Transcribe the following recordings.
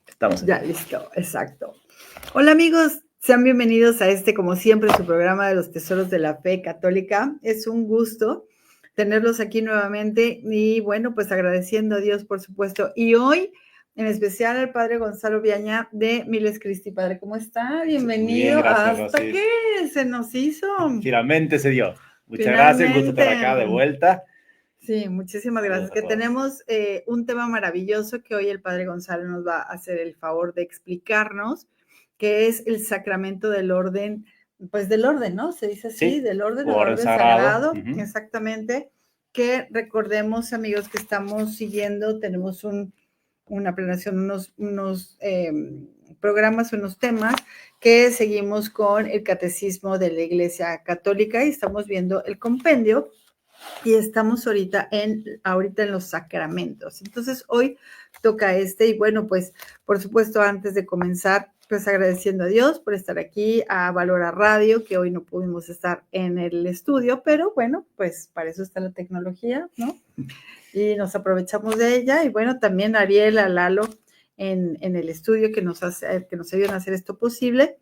Estamos ya listo, exacto. Hola amigos, sean bienvenidos a como siempre, su programa de los tesoros de la fe católica. Es un gusto tenerlos aquí nuevamente y bueno, pues agradeciendo a Dios, por supuesto. Y hoy, en especial al Padre Gonzalo Viaña de Miles Cristi. Padre, ¿cómo está? Bienvenido. Muy bien, gracias, hasta Rosy. que se nos hizo. Finalmente se dio. Muchas gracias, un gusto estar acá de vuelta. Sí, muchísimas gracias. Que tenemos un tema maravilloso que hoy el Padre Gonzalo nos va a hacer el favor de explicarnos, que es el sacramento del orden, pues del orden, ¿no? Se dice así, Sí, del orden, orden sagrado. Exactamente. Que recordemos, amigos, que estamos siguiendo, tenemos una planeación, unos programas, unos temas que seguimos con el catecismo de la Iglesia Católica y estamos viendo el compendio. Y estamos ahorita en los sacramentos. Entonces, hoy toca y bueno, pues, por supuesto, antes de comenzar, pues agradeciendo a Dios por estar aquí, a Valora Radio, que hoy no pudimos estar en el estudio, pero bueno, pues para eso está la tecnología, ¿no? Y nos aprovechamos de ella. Y bueno, también a Ariel, a Lalo en el estudio que nos ayudan a hacer esto posible,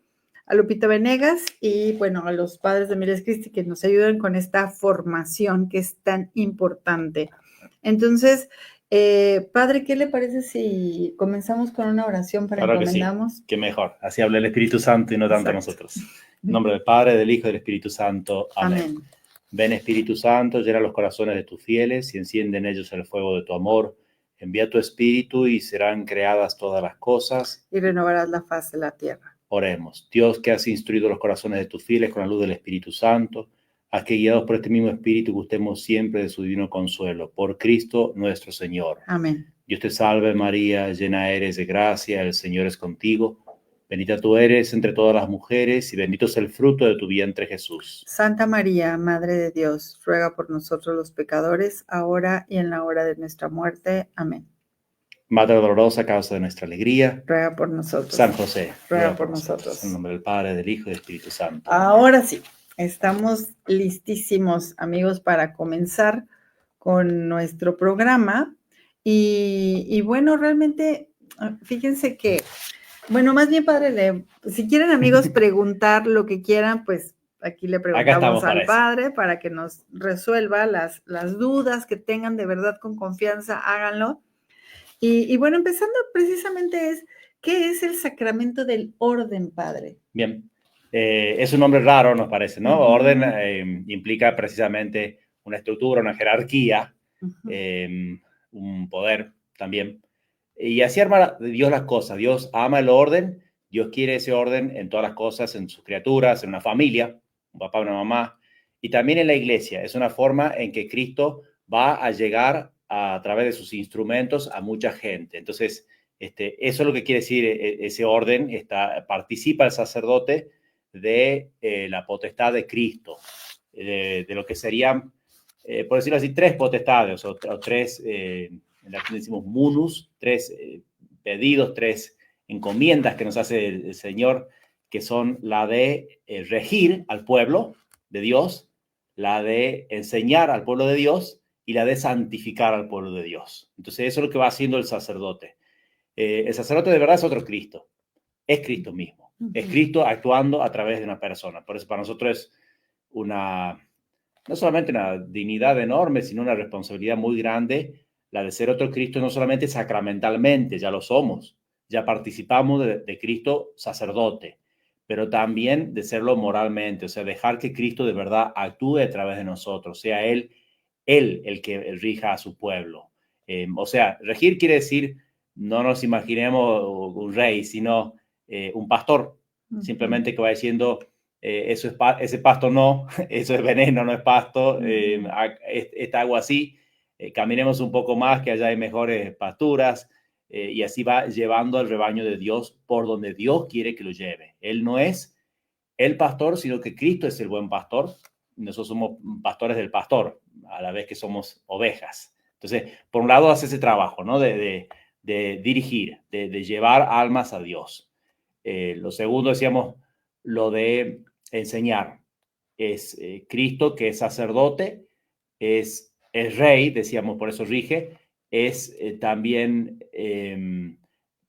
a Lupita Venegas y bueno, a los padres de Miles Cristi que nos ayudan con esta formación que es tan importante. Entonces, Padre, ¿qué le parece si comenzamos con una oración para encomendamos? Sí. Qué mejor, así habla el Espíritu Santo y no tanto nosotros. En nombre del Padre, del Hijo y del Espíritu Santo. Amén. Ven, Espíritu Santo, llena los corazones de tus fieles y enciende en ellos el fuego de tu amor. Envía tu Espíritu y serán creadas todas las cosas. Y renovarás la faz de la tierra. Oremos. Dios, que has instruido los corazones de tus fieles con la luz del Espíritu Santo, haz que guiados por este mismo Espíritu gustemos siempre de su divino consuelo. Por Cristo nuestro Señor. Amén. Dios te salve María, llena eres de gracia, el Señor es contigo. Bendita tú eres entre todas las mujeres y bendito es el fruto de tu vientre Jesús. Santa María, Madre de Dios, ruega por nosotros los pecadores, ahora y en la hora de nuestra muerte. Amén. Madre dolorosa, causa de nuestra alegría, ruega por nosotros. San José, ruega por nosotros. En nombre del Padre, del Hijo y del Espíritu Santo. Ahora sí, estamos listísimos, amigos, para comenzar con nuestro programa. Y bueno, realmente, fíjense que, bueno, más bien, Padre, si quieren, amigos, preguntar lo que quieran, pues aquí le preguntamos al Padre para que nos resuelva las dudas que tengan de verdad con confianza, háganlo. Y bueno, empezando precisamente ¿qué es el sacramento del orden, Padre? Bien, es un nombre raro, nos parece, ¿no? Orden implica precisamente una estructura, una jerarquía, un poder también. Y así arma Dios las cosas. Dios ama el orden, Dios quiere ese orden en todas las cosas, en sus criaturas, en una familia, un papá, una mamá, y también en la iglesia. Es una forma en que Cristo va a llegar a través de sus instrumentos a mucha gente. Entonces, eso es lo que quiere decir ese orden. Participa el sacerdote de la potestad de Cristo, de lo que serían, por decirlo así, tres potestades o tres, en latín decimos munus, tres pedidos, tres encomiendas que nos hace el Señor, que son la de regir al pueblo de Dios, la de enseñar al pueblo de Dios y la de santificar al pueblo de Dios. Entonces eso es lo que va haciendo el sacerdote. El sacerdote de verdad es otro Cristo, es Cristo mismo, es Cristo actuando a través de una persona. Por eso para nosotros es no solamente una dignidad enorme, sino una responsabilidad muy grande, la de ser otro Cristo, no solamente sacramentalmente, ya lo somos, ya participamos de Cristo sacerdote, pero también de serlo moralmente, o sea, dejar que Cristo de verdad actúe a través de nosotros, sea Él el que rija a su pueblo. O sea, regir quiere decir, no nos imaginemos un rey, sino un pastor, simplemente que va diciendo, ese pasto no, eso es veneno, no es pasto, esta agua sí, caminemos un poco más, que allá hay mejores pasturas, y así va llevando al rebaño de Dios por donde Dios quiere que lo lleve. Él no es el pastor, sino que Cristo es el buen pastor. Nosotros somos pastores del pastor, a la vez que somos ovejas. Entonces, por un lado hace ese trabajo, ¿no? De dirigir, de llevar almas a Dios. Lo segundo, decíamos, lo de enseñar. Es Cristo, que es sacerdote, es rey, decíamos, por eso rige, es también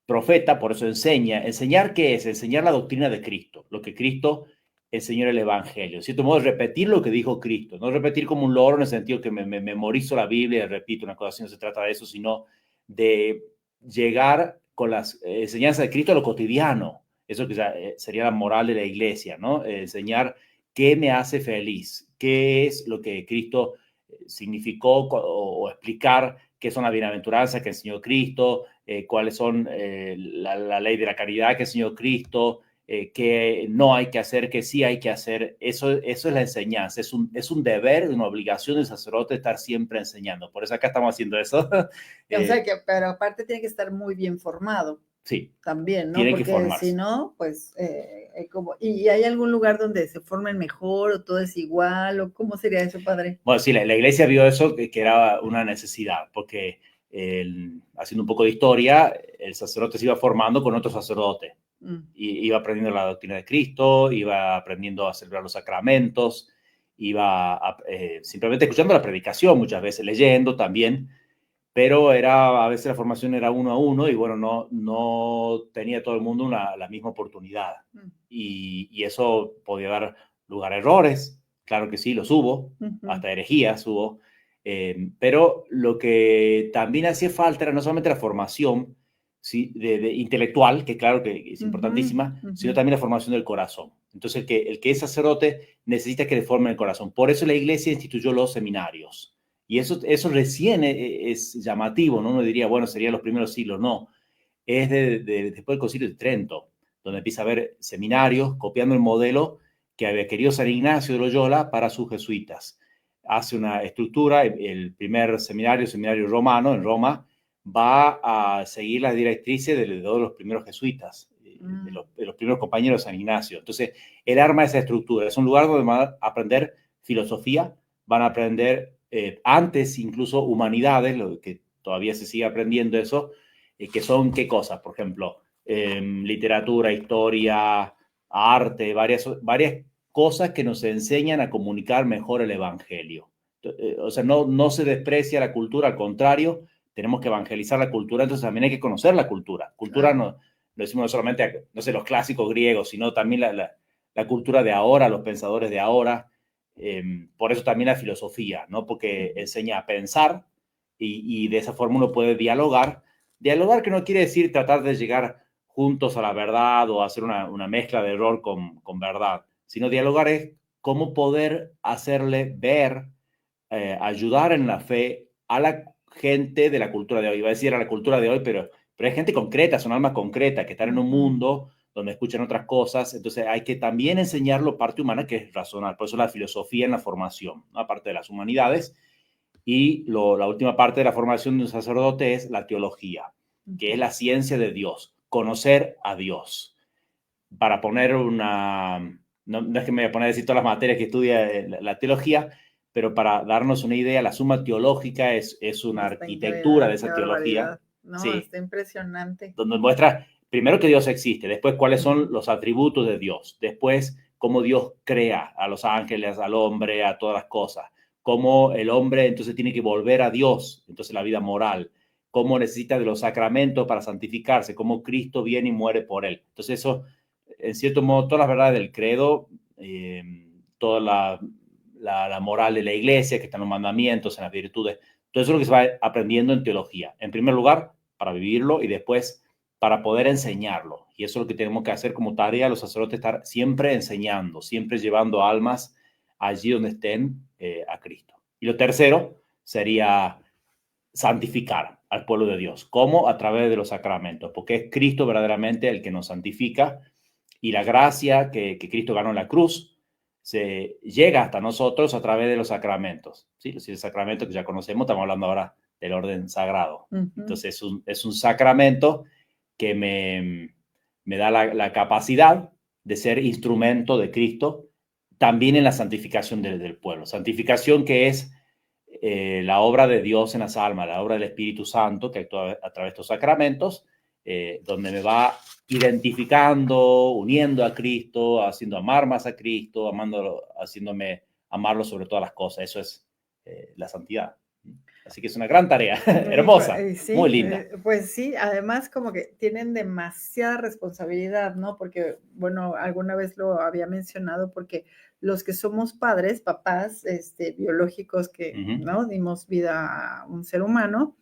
profeta, por eso enseña. ¿Enseñar qué es? Enseñar la doctrina de Cristo, lo que Cristo enseñó en el Evangelio. En cierto modo, es repetir lo que dijo Cristo, no repetir como un loro en el sentido que me memorizo la Biblia y repito una cosa así, no se trata de eso, sino de llegar con las enseñanzas de Cristo a lo cotidiano. Eso que sería la moral de la iglesia, ¿no? Enseñar qué me hace feliz, qué es lo que Cristo significó o explicar qué son las bienaventuranzas que enseñó Cristo, cuáles son la ley de la caridad que enseñó Cristo, qué no hay que hacer, qué sí hay que hacer. Eso es la enseñanza, es un deber, una obligación del sacerdote estar siempre enseñando. Por eso acá estamos haciendo eso. O sea que, pero aparte tiene que estar muy bien formado. Sí. También, ¿no? Tiene Porque que formarse. si no, pues, ¿y hay algún lugar donde se formen mejor o todo es igual? ¿O cómo sería eso, padre? Bueno, sí, la iglesia vio eso, que era una necesidad, porque haciendo un poco de historia, el sacerdote se iba formando con otro sacerdote. Y iba aprendiendo la doctrina de Cristo, iba aprendiendo a celebrar los sacramentos, iba simplemente escuchando la predicación, muchas veces leyendo también, pero a veces la formación era uno a uno y bueno, no tenía todo el mundo la misma oportunidad. Y eso podía dar lugar a errores, claro que sí, los hubo, hasta herejías hubo, pero lo que también hacía falta era no solamente la formación, ¿sí? de intelectual, que claro que es importantísima, sino también la formación del corazón. Entonces el que es sacerdote necesita que le formen el corazón. Por eso la iglesia instituyó los seminarios. Y eso recién es llamativo, ¿no? Uno diría, bueno, serían los primeros siglos. No, es después del Concilio de Trento, donde empieza a haber seminarios copiando el modelo que había querido San Ignacio de Loyola para sus jesuitas. Hace una estructura, el primer seminario romano en Roma, va a seguir las directrices de los primeros jesuitas, de los primeros compañeros de San Ignacio. Entonces, él arma esa estructura. Es un lugar donde van a aprender filosofía, van a aprender antes incluso humanidades, lo que todavía se sigue aprendiendo eso, que son qué cosas, por ejemplo, literatura, historia, arte, varias cosas que nos enseñan a comunicar mejor el Evangelio. O sea, no se desprecia la cultura, al contrario, tenemos que evangelizar la cultura, entonces también hay que conocer la cultura. Cultura no decimos no solamente, no sé, los clásicos griegos, sino también la cultura de ahora, los pensadores de ahora. Por eso también la filosofía, ¿no? Porque enseña a pensar y de esa forma uno puede dialogar. Dialogar que no quiere decir tratar de llegar juntos a la verdad o hacer una mezcla de error con verdad, sino dialogar es cómo poder hacerle ver, ayudar en la fe a la gente de la cultura de hoy. Iba a decir a la cultura de hoy, pero hay gente concreta, son almas concretas que están en un mundo donde escuchan otras cosas, entonces hay que también enseñarlo parte humana que es razonar, por eso la filosofía en la formación, ¿no? Aparte de las humanidades, y la última parte de la formación de un sacerdote es la teología, que es la ciencia de Dios, conocer a Dios. Para poner no es que me voy a poner a decir todas las materias que estudia la teología, pero para darnos una idea, la suma teológica es una arquitectura de esa teología. No, sí, está impresionante. Donde muestra primero que Dios existe, después cuáles son los atributos de Dios, después cómo Dios crea a los ángeles, al hombre, a todas las cosas, cómo el hombre entonces tiene que volver a Dios, entonces la vida moral, cómo necesita de los sacramentos para santificarse, cómo Cristo viene y muere por él. Entonces eso, en cierto modo, todas las verdades del credo, toda la moral de la iglesia, que están los mandamientos, en las virtudes, todo eso es lo que se va aprendiendo en teología. En primer lugar, para vivirlo y después para poder enseñarlo. Y eso es lo que tenemos que hacer como tarea los sacerdotes, estar siempre enseñando, siempre llevando almas allí donde estén a Cristo. Y lo tercero sería santificar al pueblo de Dios. ¿Cómo? A través de los sacramentos, porque es Cristo verdaderamente el que nos santifica y la gracia que Cristo ganó en la cruz se llega hasta nosotros a través de los sacramentos. ¿Sí? El sacramento que ya conocemos, estamos hablando ahora del orden sagrado. Entonces es un sacramento que me da la capacidad de ser instrumento de Cristo también en la santificación del pueblo. Santificación que es la obra de Dios en las almas, la obra del Espíritu Santo que actúa a través de estos sacramentos, donde me va identificando, uniendo a Cristo, haciendo amar más a Cristo, haciéndome amarlo sobre todas las cosas. Eso es la santidad. Así que es una gran tarea, hermosa, Sí, muy linda. pues sí, además como que tienen demasiada responsabilidad, ¿no? Porque, bueno, alguna vez lo había mencionado, porque los que somos padres, papás, biológicos que, ¿no? Dimos vida a un ser humano,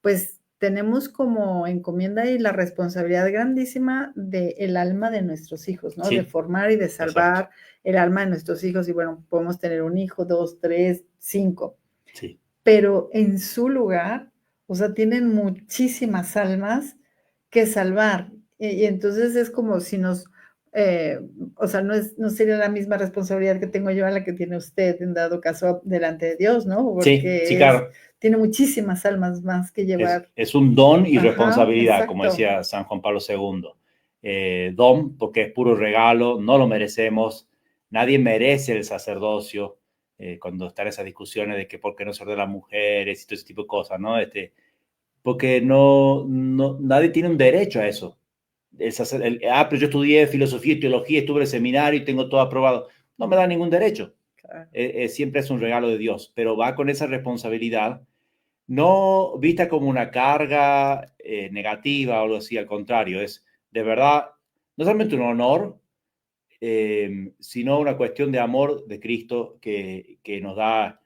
pues tenemos como encomienda y la responsabilidad grandísima del alma de nuestros hijos, ¿no? Sí, de formar y de salvar el alma de nuestros hijos. Y bueno, podemos tener un hijo, 2, 3, 5. Sí. Pero en su lugar, o sea, tienen muchísimas almas que salvar. Y entonces es como si nos, o sea, no sería la misma responsabilidad que tengo yo a la que tiene usted, en dado caso, delante de Dios, ¿no? Porque sí, claro. tiene muchísimas almas más que llevar. Es un don y Ajá, responsabilidad, como exacto. decía San Juan Pablo II. Don, porque es puro regalo, no lo merecemos, nadie merece el sacerdocio, cuando están esas discusiones de que por qué no se ordenan las mujeres y todo ese tipo de cosas, ¿no? Porque nadie tiene un derecho a eso. Pero yo estudié filosofía y teología, estuve en el seminario y tengo todo aprobado. No me da ningún derecho. Claro. Siempre es un regalo de Dios, pero va con esa responsabilidad, no vista como una carga negativa o algo así, al contrario, es de verdad no solamente un honor, sino una cuestión de amor de Cristo que nos da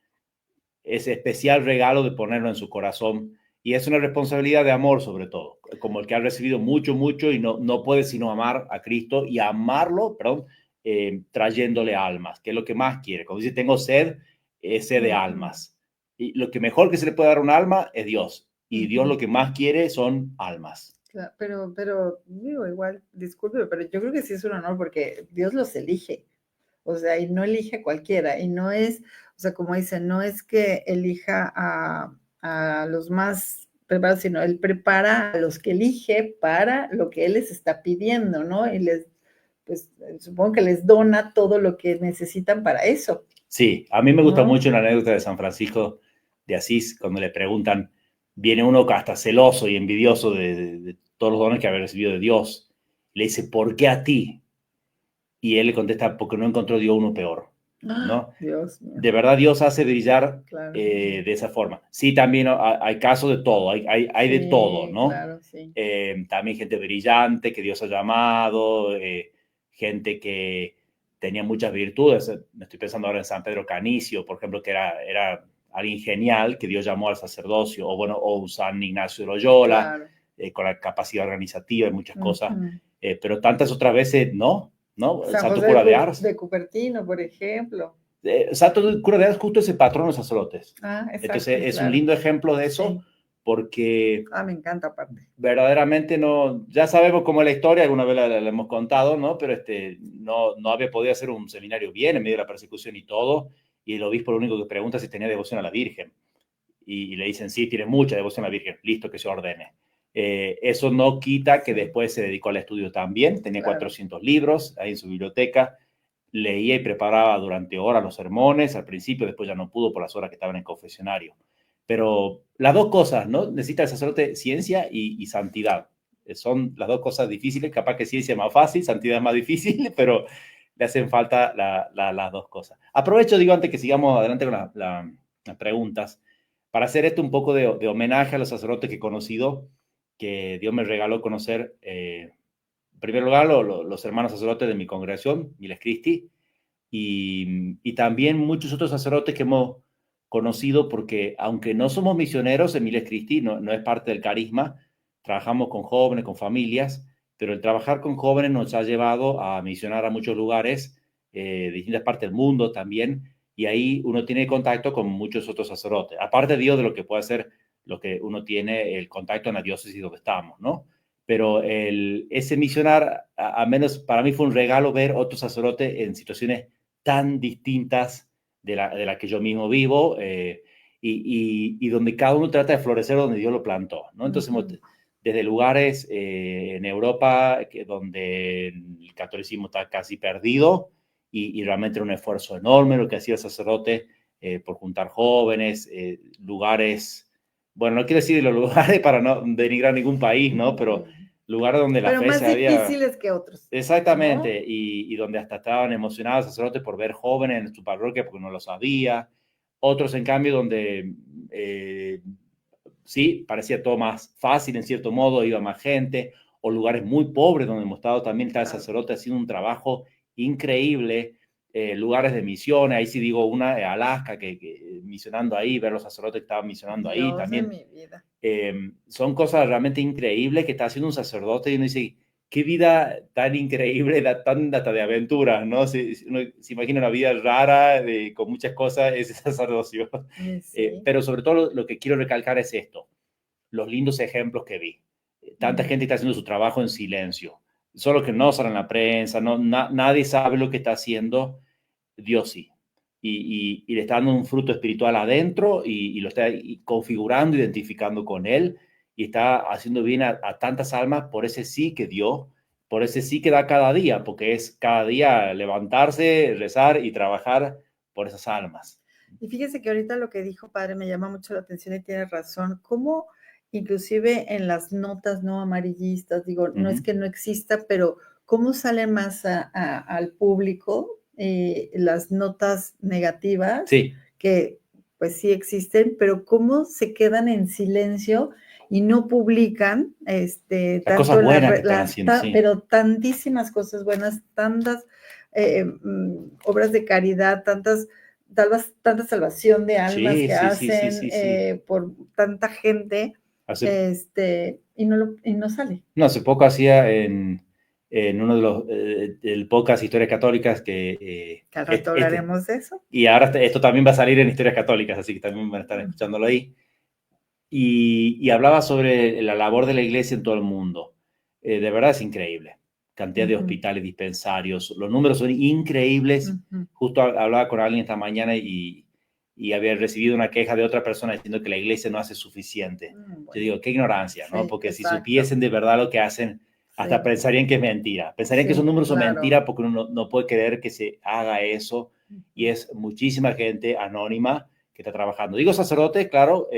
ese especial regalo de ponerlo en su corazón. Y es una responsabilidad de amor, sobre todo, como el que ha recibido mucho, mucho y no puede sino amar a Cristo y amarlo, perdón, trayéndole almas, que es lo que más quiere. Como dice, tengo sed, es sed de almas. Y lo que mejor que se le puede dar a un alma es Dios. Y Dios lo que más quiere son almas. Pero digo, igual, disculpe, pero yo creo que sí es un honor porque Dios los elige. O sea, y no elige a cualquiera. Y no es, o sea, como dicen, no es que elija a los más preparados, sino Él prepara a los que elige para lo que Él les está pidiendo, ¿no? Y pues supongo que les dona todo lo que necesitan para eso. Sí, a mí me gusta mucho una anécdota de San Francisco de Asís, cuando le preguntan, viene uno hasta celoso y envidioso de todos los dones que había recibido de Dios. Le dice, ¿por qué a ti? Y él le contesta, porque no encontró Dios uno peor, ¿no? Dios mío. De verdad Dios hace brillar, claro. De esa forma. Sí, también hay casos de todo, hay sí, de todo, ¿no? Claro, sí. También gente brillante que Dios ha llamado, gente que tenía muchas virtudes. Me estoy pensando ahora en San Pedro Canicio, por ejemplo, que era alguien genial que Dios llamó al sacerdocio, o bueno, o San Ignacio de Loyola, claro. Con la capacidad organizativa y muchas cosas, pero tantas otras veces no. San Santo José Cura de Ars. de Cupertino, por ejemplo. Santo Cura de Ars justo es el patrón de los sacerdotes. Exacto, entonces es un lindo ejemplo de eso, sí. Porque me encanta aparte. Verdaderamente no, ya sabemos cómo es la historia, alguna vez la hemos contado, ¿no? Pero no había podido hacer un seminario bien en medio de la persecución y todo, y el obispo lo único que pregunta es si tenía devoción a la Virgen. Y le dicen, sí, tiene mucha devoción a la Virgen, listo, que se ordene. Eso no quita que después se dedicó al estudio también, tenía 400 libros ahí en su biblioteca, leía y preparaba durante horas los sermones, al principio, después ya no pudo por las horas que estaban en confesionario. Pero las dos cosas, ¿no? Necesita el sacerdote ciencia y santidad. Son las dos cosas difíciles, capaz que ciencia es más fácil, santidad es más difícil, pero le hacen falta las dos cosas. Aprovecho, digo, antes que sigamos adelante con las preguntas, para hacer esto un poco de homenaje a los sacerdotes que he conocido, que Dios me regaló conocer. En primer lugar, los hermanos sacerdotes de mi congregación, Miles Christi, y también muchos otros sacerdotes que hemos conocido, porque aunque no somos misioneros en Miles Christi, no es parte del carisma, trabajamos con jóvenes, con familias, pero el trabajar con jóvenes nos ha llevado a misionar a muchos lugares, de distintas partes del mundo también, y ahí uno tiene contacto con muchos otros sacerdotes, aparte de Dios, de lo que puede ser lo que uno tiene el contacto en la diócesis donde estamos, ¿no? Pero ese misionar, a menos para mí fue un regalo ver otros sacerdotes en situaciones tan distintas de la que yo mismo vivo, y donde cada uno trata de florecer donde Dios lo plantó, ¿no? Entonces, desde lugares en Europa donde el catolicismo está casi perdido, y realmente era un esfuerzo enorme lo que hacía el sacerdote por juntar jóvenes, lugares, bueno, no quiero decir los lugares para no denigrar ningún país, ¿no? Pero lugares donde la fe se había... Pero más difíciles que otros. Exactamente, ¿no? Y donde hasta estaban emocionados sacerdotes por ver jóvenes en su parroquia porque no lo sabía, Otros, en cambio, donde sí, parecía todo más fácil en cierto modo, iba más gente, o lugares muy pobres donde hemos estado también, está el sacerdote haciendo un trabajo increíble, lugares de misiones, ahí sí digo una, Alaska, que misionando ahí, ver los sacerdotes que estaban misionando ahí Dios también. de mi vida. Son cosas realmente increíbles que está haciendo un sacerdote y uno dice, qué vida tan increíble, tanta de aventuras, ¿no? Uno se imagina una vida rara, con muchas cosas, ese sacerdocio. Sí. Pero sobre todo lo que quiero recalcar es esto, los lindos ejemplos que vi. Tanta gente está haciendo su trabajo en silencio, solo que no sale en la prensa, nadie sabe lo que está haciendo, Dios sí. Y le está dando un fruto espiritual adentro y lo está configurando, identificando con él y está haciendo bien a tantas almas por ese sí que dio, por ese sí que da cada día, porque es cada día levantarse, rezar y trabajar por esas almas. Y fíjese que ahorita lo que dijo padre me llama mucho la atención y tiene razón. Cómo inclusive en las notas no amarillistas, digo, no es que no exista, pero cómo salen más al público las notas negativas, sí, que pues sí existen, pero cómo se quedan en silencio y no publican las cosas tanto buenas que están haciendo, sí. pero tantísimas cosas buenas, tantas obras de caridad, tanta salvación de almas Sí, que sí, sí, sí, hacen sí, sí. por tanta gente, y no sale. No, hace poco hacía en uno de los el podcast Historias Católicas que Que al rato hablaremos de eso. y ahora esto también va a salir en Historias Católicas, así que también van a estar escuchándolo ahí. Y hablaba sobre la labor de la iglesia en todo el mundo. De verdad es increíble. Cantidad de hospitales, dispensarios, los números son increíbles. Justo hablaba con alguien esta mañana y había recibido una queja de otra persona diciendo que la iglesia no hace suficiente. Bueno. Yo digo, qué ignorancia, ¿no? Sí, porque exacto. si supiesen de verdad lo que hacen, hasta pensarían que es mentira. Pensarían que esos números son mentira porque uno no puede creer que se haga eso. Y es muchísima gente anónima que está trabajando. Digo sacerdote, claro,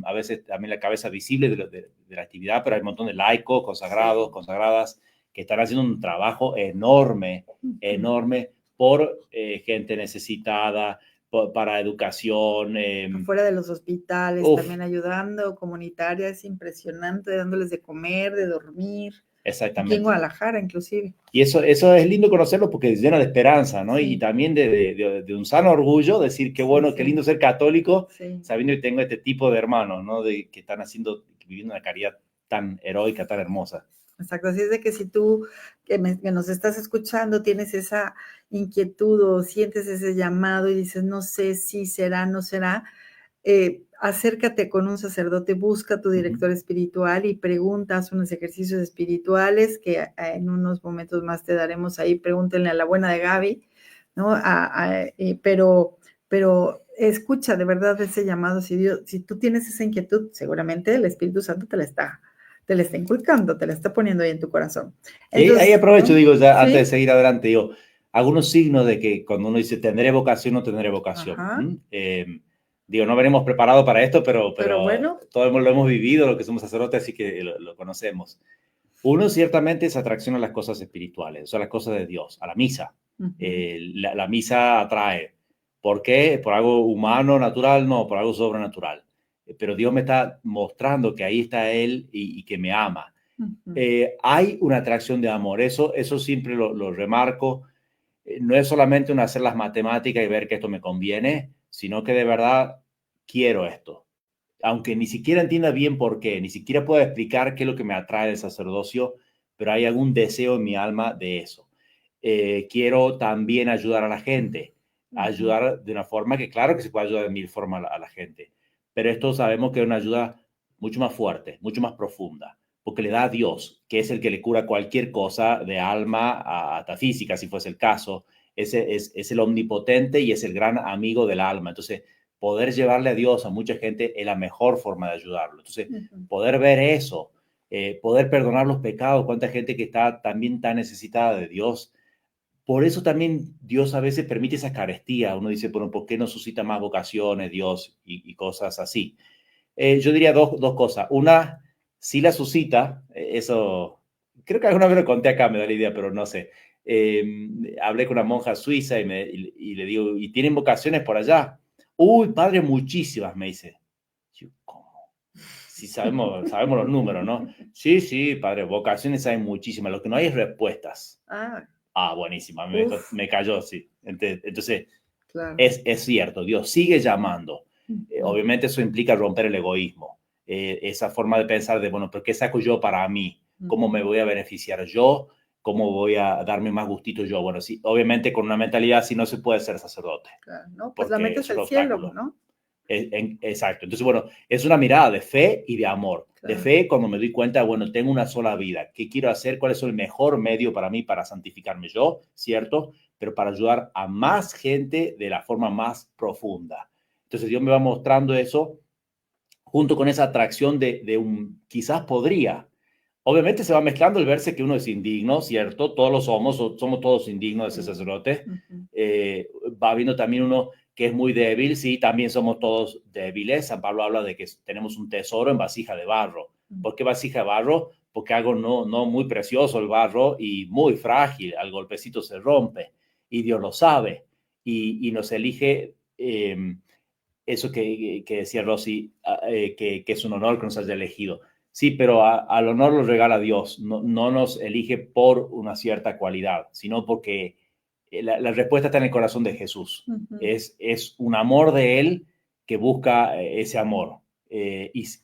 a veces también la cabeza visible de la actividad, pero hay un montón de laicos, consagrados, consagradas, que están haciendo un trabajo enorme, enorme por gente necesitada, para educación. Fuera de los hospitales, también ayudando, comunitaria, es impresionante, dándoles de comer, de dormir. Exactamente. Aquí en Guadalajara, inclusive. Y eso es lindo conocerlo porque es lleno de esperanza, ¿no? Sí. Y también de un sano orgullo, decir qué bueno, qué lindo ser católico, sabiendo que tengo este tipo de hermanos, ¿no? Que están viviendo una caridad tan heroica, tan hermosa. Exacto, así es de que si tú que nos estás escuchando tienes esa inquietud o sientes ese llamado y dices, no sé si será, no será, acércate con un sacerdote, busca a tu director espiritual y preguntas unos ejercicios espirituales que en unos momentos más te daremos ahí, pregúntenle a la buena de Gaby, ¿no? Pero escucha de verdad ese llamado, si tú tienes esa inquietud, seguramente el Espíritu Santo te la está inculcando, te la está poniendo ahí en tu corazón. Entonces, ahí aprovecho, ¿no? Digo, ya antes de seguir adelante, digo, algunos signos de que cuando uno dice tendré vocación o no tendré vocación. Digo, no venimos preparados para esto, pero bueno, todos lo hemos vivido, los que somos sacerdotes, así que lo conocemos. Uno ciertamente es atracción a las cosas espirituales, o sea, las cosas de Dios, a la misa. La misa atrae. ¿Por qué? ¿Por algo humano, natural? No, por algo sobrenatural. Pero Dios me está mostrando que ahí está Él y que me ama. Hay una atracción de amor, eso siempre lo remarco. No es solamente un hacer las matemáticas y ver que esto me conviene, sino que de verdad quiero esto. Aunque ni siquiera entienda bien por qué, ni siquiera puedo explicar qué es lo que me atrae del sacerdocio, pero hay algún deseo en mi alma de eso. Quiero también ayudar a la gente, ayudar de una forma que claro que se puede ayudar de mil formas a la gente, pero esto sabemos que es una ayuda mucho más fuerte, mucho más profunda, porque le da a Dios, que es el que le cura cualquier cosa de alma hasta física, si fuese el caso. Ese es el omnipotente y es el gran amigo del alma. Entonces, poder llevarle a Dios a mucha gente es la mejor forma de ayudarlo. Entonces, poder ver eso, poder perdonar los pecados, cuánta gente que está también tan necesitada de Dios. Por eso también Dios a veces permite esa carestía. Uno dice, bueno, ¿por qué no suscita más vocaciones Dios y cosas así? Yo diría dos cosas. Una, si la suscita, eso, creo que alguna vez lo conté acá, me da la idea, pero no sé. Hablé con una monja suiza y le digo, ¿y tienen vocaciones por allá? Uy, padre, muchísimas, me dice. Yo, ¿cómo? Sí, sabemos los números, ¿no? Sí, sí, padre, vocaciones hay muchísimas. Lo que no hay es respuestas. Buenísima, me cayó, sí. Entonces, claro. es cierto, Dios sigue llamando. Obviamente eso implica romper el egoísmo. Esa forma de pensar de, bueno, ¿pero qué saco yo para mí? ¿Cómo me voy a beneficiar yo? ¿Cómo voy a darme más gustito yo? Bueno, sí, obviamente con una mentalidad así no se puede ser sacerdote. Claro, ¿no? Pues la meta es el cielo, ¿no? Exacto. Entonces, bueno, es una mirada de fe y de amor. Claro. De fe cuando me doy cuenta, bueno, tengo una sola vida. ¿Qué quiero hacer? ¿Cuál es el mejor medio para mí para santificarme yo? ¿Cierto? Pero para ayudar a más gente de la forma más profunda. Entonces, Dios me va mostrando eso junto con esa atracción de un quizás podría. Obviamente se va mezclando el verse que uno es indigno, ¿cierto? Todos lo somos todos indignos de ser sacerdote. Va viendo también uno que es muy débil, sí, también somos todos débiles. San Pablo habla de que tenemos un tesoro en vasija de barro. ¿Por qué vasija de barro? Porque algo no muy precioso el barro y muy frágil, al golpecito se rompe y Dios lo sabe y nos elige eso que decía Rosy, que es un honor que nos haya elegido. Sí, pero al honor lo regala Dios, no nos elige por una cierta cualidad, sino porque la respuesta está en el corazón de Jesús. Es un amor de Él que busca ese amor.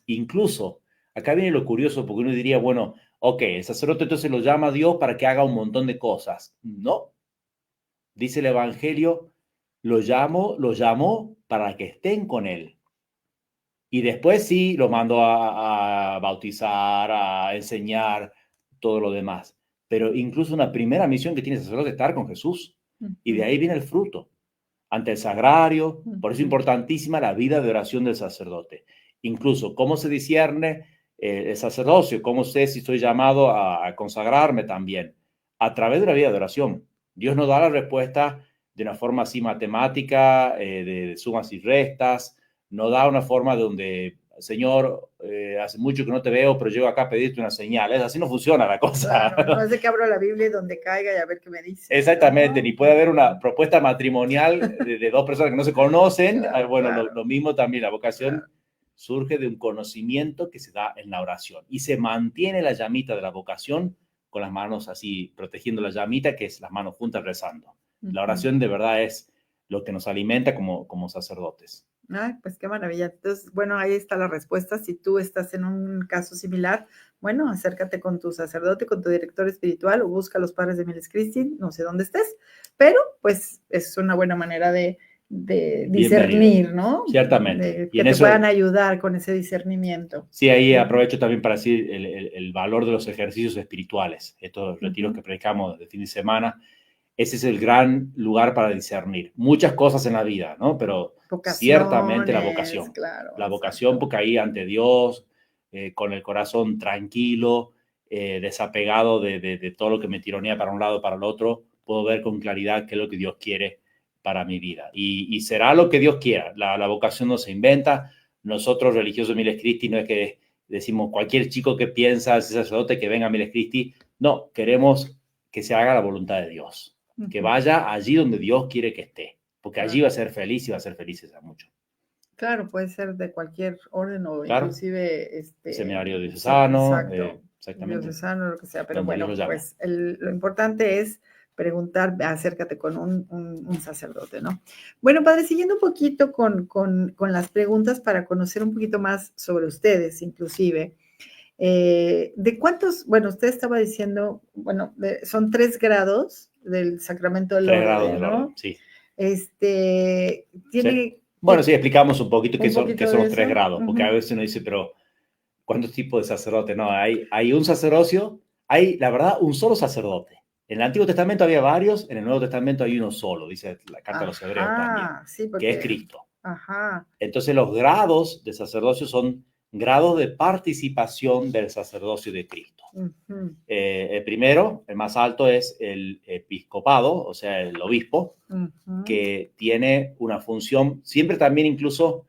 Incluso, acá viene lo curioso, porque uno diría, bueno, ok, el sacerdote entonces lo llama a Dios para que haga un montón de cosas. No, dice el Evangelio, lo llamó para que estén con Él. Y después sí, lo mando a bautizar, a enseñar, todo lo demás. Pero incluso una primera misión que tiene el sacerdote es estar con Jesús. Y de ahí viene el fruto. Ante el sagrario, por eso es importantísima la vida de oración del sacerdote. Incluso, ¿cómo se discierne el sacerdocio? ¿Cómo sé si estoy llamado a consagrarme también? A través de la vida de oración. Dios nos da la respuesta de una forma así matemática, de sumas y restas, no da una forma donde, Señor, hace mucho que no te veo, pero llego acá a pedirte una señal. Así no funciona la cosa. Claro, no es de que abro la Biblia y donde caiga y a ver qué me dice. Exactamente, ¿no? Ni puede haber una propuesta matrimonial de dos personas que no se conocen. Claro, bueno, claro. Lo mismo también, la vocación surge de un conocimiento que se da en la oración y se mantiene la llamita de la vocación con las manos así, protegiendo la llamita, que es las manos juntas rezando. La oración de verdad es lo que nos alimenta como sacerdotes. Ay, pues qué maravilla. Entonces, bueno, ahí está la respuesta. Si tú estás en un caso similar, bueno, acércate con tu sacerdote, con tu director espiritual o busca a los padres de Miles Christi, no sé dónde estés, pero pues es una buena manera de discernir, ¿no? Ciertamente. Que te puedan ayudar con ese discernimiento. Sí, ahí aprovecho también para decir el valor de los ejercicios espirituales, estos retiros que predicamos de fin de semana. Ese es el gran lugar para discernir muchas cosas en la vida, ¿no? Pero ciertamente la vocación. Claro, la vocación, porque ahí ante Dios, con el corazón tranquilo, desapegado de todo lo que me tironea para un lado o para el otro, puedo ver con claridad qué es lo que Dios quiere para mi vida. Y será lo que Dios quiera. La vocación no se inventa. Nosotros, religiosos de Miles Christi, no es que decimos cualquier chico que piensa ser sacerdote que venga a Miles Christi. No, queremos que se haga la voluntad de Dios. Que vaya allí donde Dios quiere que esté, porque allí va a ser feliz y va a ser felices a muchos. Claro, puede ser de cualquier orden o inclusive seminario diocesano, exactamente. Diocesano, lo que sea, pero bueno, pues lo importante es preguntar, acércate con un sacerdote, ¿no? Bueno, padre, siguiendo un poquito con las preguntas para conocer un poquito más sobre ustedes, inclusive. ¿De cuántos? Bueno, usted estaba diciendo, bueno, son 3 grados del sacramento del orden, ¿no? Sí. Tiene... Sí. Bueno, sí, explicamos un poquito qué son los 3 grados, porque a veces uno dice, pero ¿cuántos tipos de sacerdote? No, hay un sacerdocio, hay, la verdad, un solo sacerdote. En el Antiguo Testamento había varios, en el Nuevo Testamento hay uno solo, dice la Carta a los Hebreos también, sí, porque... que es Cristo. Entonces los grados de sacerdocio son grados de participación del sacerdocio de Cristo. El primero, el más alto, es el episcopado, o sea, el obispo, que tiene una función, siempre también incluso,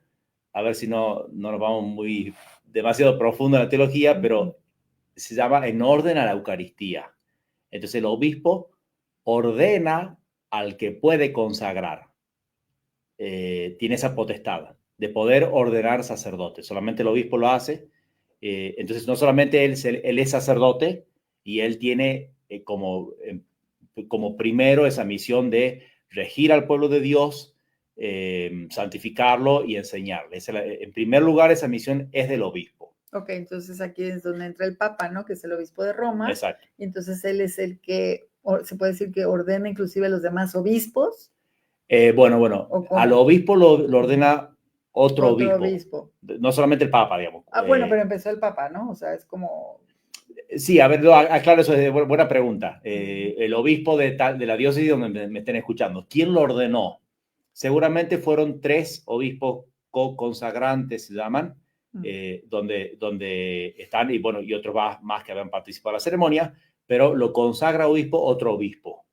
a ver si no nos vamos demasiado profundo en la teología, pero se llama en orden a la Eucaristía. Entonces el obispo ordena al que puede consagrar. tiene esa potestad de poder ordenar sacerdotes. Solamente el obispo lo hace. Entonces, no solamente él es sacerdote y él tiene como primero esa misión de regir al pueblo de Dios, santificarlo y enseñarle. En primer lugar, esa misión es del obispo. Ok, entonces aquí es donde entra el Papa, ¿no? Que es el obispo de Roma. Exacto. Y entonces él es el que, se puede decir que ordena inclusive a los demás obispos. Bueno, al obispo lo ordena otro obispo. No solamente el Papa, digamos. Bueno, pero empezó el Papa, ¿no? O sea, es como... Sí, a ver, aclaro eso, es buena pregunta. El obispo de la diócesis donde me estén escuchando, ¿quién lo ordenó? Seguramente fueron 3 obispos co-consagrantes, se llaman, donde están, y bueno, y otros más que habían participado en la ceremonia, pero lo consagra otro obispo.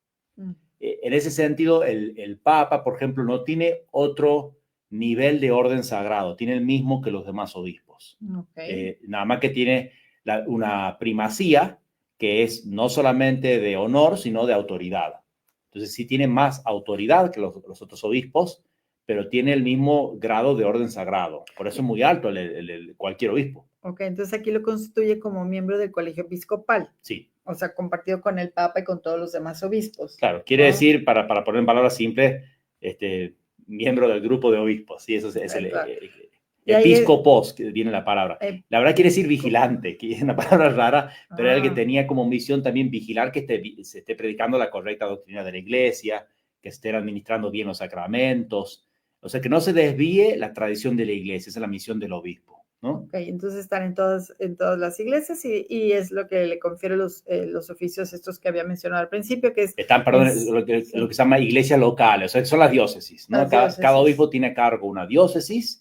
En ese sentido, el Papa, por ejemplo, no tiene otro nivel de orden sagrado, tiene el mismo que los demás obispos. Okay. Nada más que tiene una primacía que es no solamente de honor, sino de autoridad. Entonces sí tiene más autoridad que los otros obispos, pero tiene el mismo grado de orden sagrado. Por eso es muy alto cualquier obispo. Ok, entonces aquí lo constituye como miembro del colegio episcopal. Sí. O sea, compartido con el Papa y con todos los demás obispos. Claro, quiere decir, para poner en palabras simples, miembro del grupo de obispos. Sí, eso es el episcopos, que viene la palabra. La verdad quiere decir vigilante, que es una palabra rara, pero era el que tenía como misión también vigilar que se esté predicando la correcta doctrina de la iglesia, que se estén administrando bien los sacramentos. O sea, que no se desvíe la tradición de la iglesia, esa es la misión del obispo, ¿no? Ok, entonces están en todas las iglesias y es lo que le confiere los oficios estos que había mencionado al principio, que es... Están, perdón, lo que se llama iglesia local, o sea, son las diócesis, ¿no? Cada obispo tiene a cargo una diócesis,